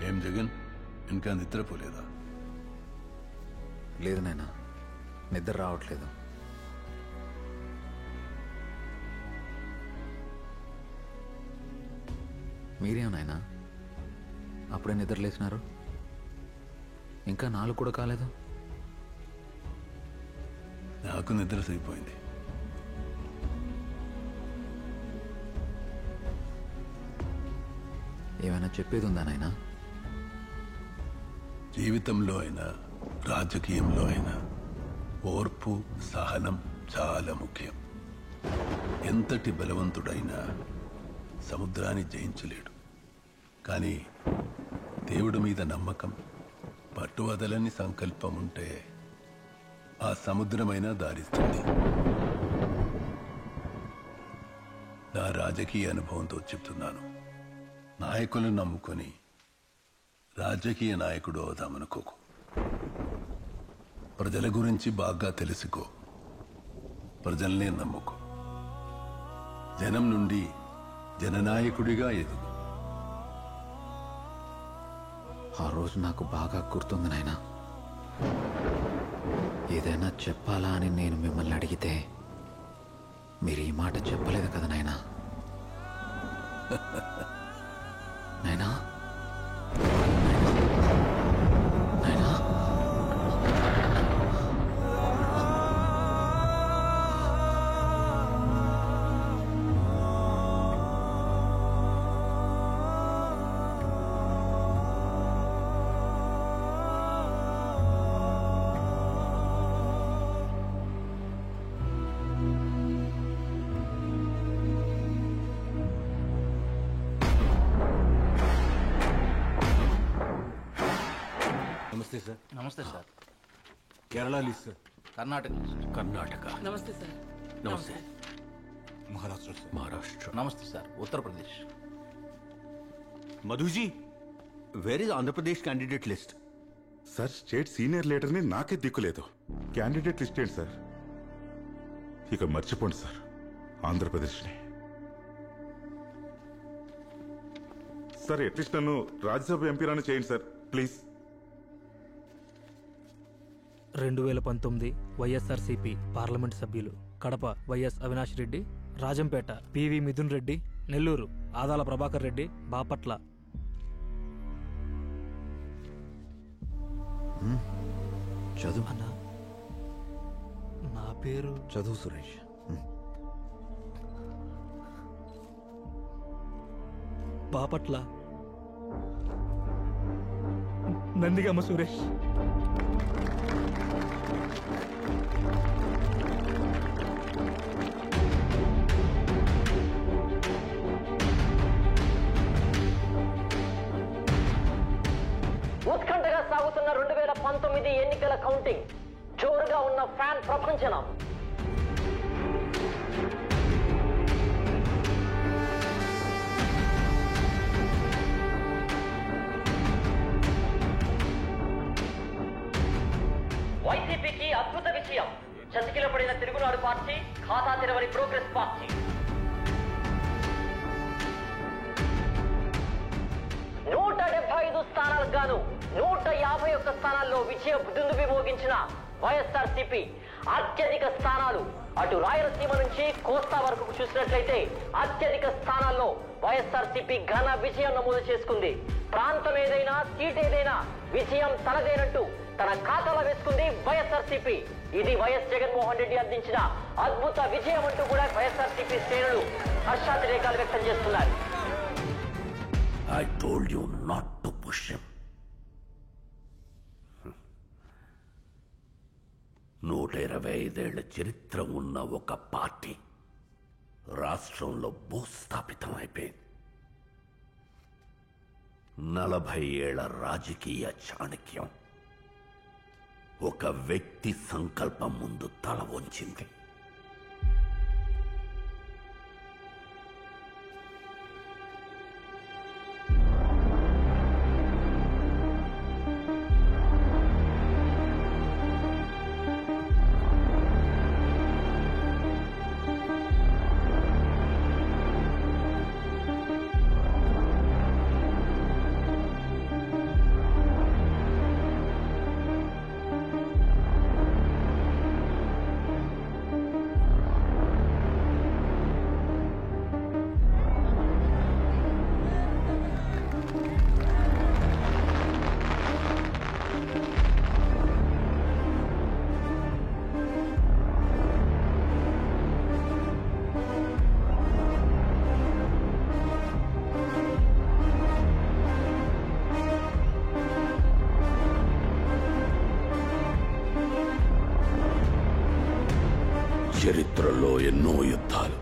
ఏం జగన్, ఇంకా నిద్రపోలేదా? లేదు నాయనా, నిద్ర రావట్లేదు. మీరేం నాయనా అప్పుడే నిద్ర లేచినారు? ఇంకా 4 కూడా కాలేదు. నాకు నిద్ర సరిపోయింది. ఏమైనా చెప్పేది ఉందా నాయనా? జీవితంలో అయినా రాజకీయంలో అయినా ఓర్పు సహనం చాలా ముఖ్యం. ఎంతటి బలవంతుడైనా సముద్రాన్ని జయించలేడు. కానీ దేవుడి మీద నమ్మకం, పట్టువదలని సంకల్పం ఉంటే ఆ సముద్రమైనా దారిస్తుంది. నా రాజకీయ అనుభవంతో చెప్తున్నాను. నాయకులను నమ్ముకొని రాజకీయ నాయకుడు అవుదామనుకోకు. ప్రజల గురించి బాగా తెలుసుకో, ప్రజల్నే నమ్ముకో, జనం నుండి జననాయకుడిగా ఎదుగు. ఆ రోజు నాకు బాగా గుర్తుంది నాయనా. ఏదైనా చెప్పాలా అని నేను మిమ్మల్ని అడిగితే మీరు ఈ మాట చెప్పలేదు కదా నాయనా. నాయనా నాయనా నమస్తే సార్. నమస్తే sir. Kerala list sir. Karnataka. నమస్తే సార్. నమస్తే. మహారాష్ట్ర సార్. మహారాష్ట్ర. నమస్తే sir. Uttar Pradesh. Madhuji, where is Andhra Pradesh candidate list? Sir, state senior లీడర్ని నాకే దిక్కులేదు. క్యాండిడేట్ లిస్ట్ ఏంటి సార్? ఇక మర్చిపోండి సార్ ఆంధ్రప్రదేశ్ని. సార్, అట్లీస్ట్ నన్ను రాజ్యసభ ఎంపీరాను చేయండి సార్, ప్లీజ్. 2019 వైఎస్ఆర్సీపీ పార్లమెంట్ సభ్యులు: కడప వైఎస్ అవినాష్ రెడ్డి, రాజంపేట పివి మిథున్ రెడ్డి, నెల్లూరు ఆదాల ప్రభాకర్ రెడ్డి, బాపట్ల. చదువు అన్నా, నా పేరు చదువు సురేష్. బాపట్ల నందిగామ సురేష్. ఉత్కంఠగా సాగుతున్న 2019 ఎన్నికల కౌంటింగ్, జోరుగా ఉన్న ఫ్యాన్ ప్రపంచనం. వైసీపీకి అద్భుత విజయం. చతికిల పడిన తిరుగునాడు పార్టీ, ఖాతా తెరవని ప్రోగ్రెస్ పార్టీ. 175 స్థానాలకు గాను 151 స్థానాల్లో విజయ దుందుబి మోగించిన వైఎస్ఆర్సీపీ అత్యధిక స్థానాలు అటు రాయలసీమ నుంచి కోస్తా వరకు చూసినట్లయితే అత్యధిక స్థానాల్లో వైఎస్ఆర్సీపీ ఘన విజయం నమోదు చేసుకుంది. ప్రాంతం ఏదైనా, సీట్ ఏదైనా విజయం తనదేనంటూ తన ఖాతాలో వేసుకుంది వైఎస్ఆర్సీపీ. ఇది వైఎస్ జగన్మోహన్ రెడ్డి అందించిన అద్భుత విజయం అంటూ కూడా వైఎస్ఆర్సీపీ శ్రేణులు హర్షాతిరేకాలు వ్యక్తం చేస్తున్నారు. I told you not to push him. 125 చరిత్ర ఉన్న ఒక పార్టీ రాష్ట్రంలో భూస్థాపితం అయిపోయింది. 40 ఏళ్ల రాజకీయ చాణక్యం ఒక వ్యక్తి సంకల్పం ముందు తల వంచింది. చరిత్రలో ఎన్నో యుద్ధాలు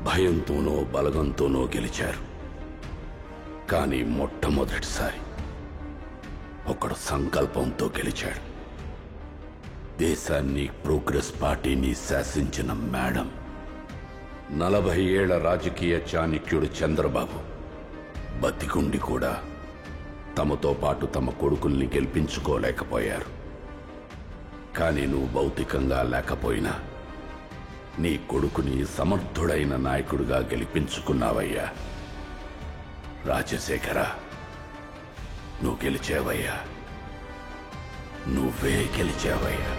భయంతోనో బలగంతోనో గెలిచారు. కానీ మొట్టమొదటిసారి ఒకడు సంకల్పంతో గెలిచాడు. దేశాన్ని ప్రోగ్రెస్ పార్టీని శాసించిన మేడం, 40 ఏళ్ల రాజకీయ చాణక్యుడు చంద్రబాబు బతికుండి కూడా తమతో పాటు తమ కొడుకుల్ని గెలిపించుకోలేకపోయారు. కానీ నువ్వు భౌతికంగా లేకపోయినా నీ కొడుకుని సమర్థుడైన నాయకుడిగా గెలిపించుకున్నావయ్యా. రాజశేఖర, నువ్వు గెలిచావయ్యా, నువ్వే గెలిచావయ్యా.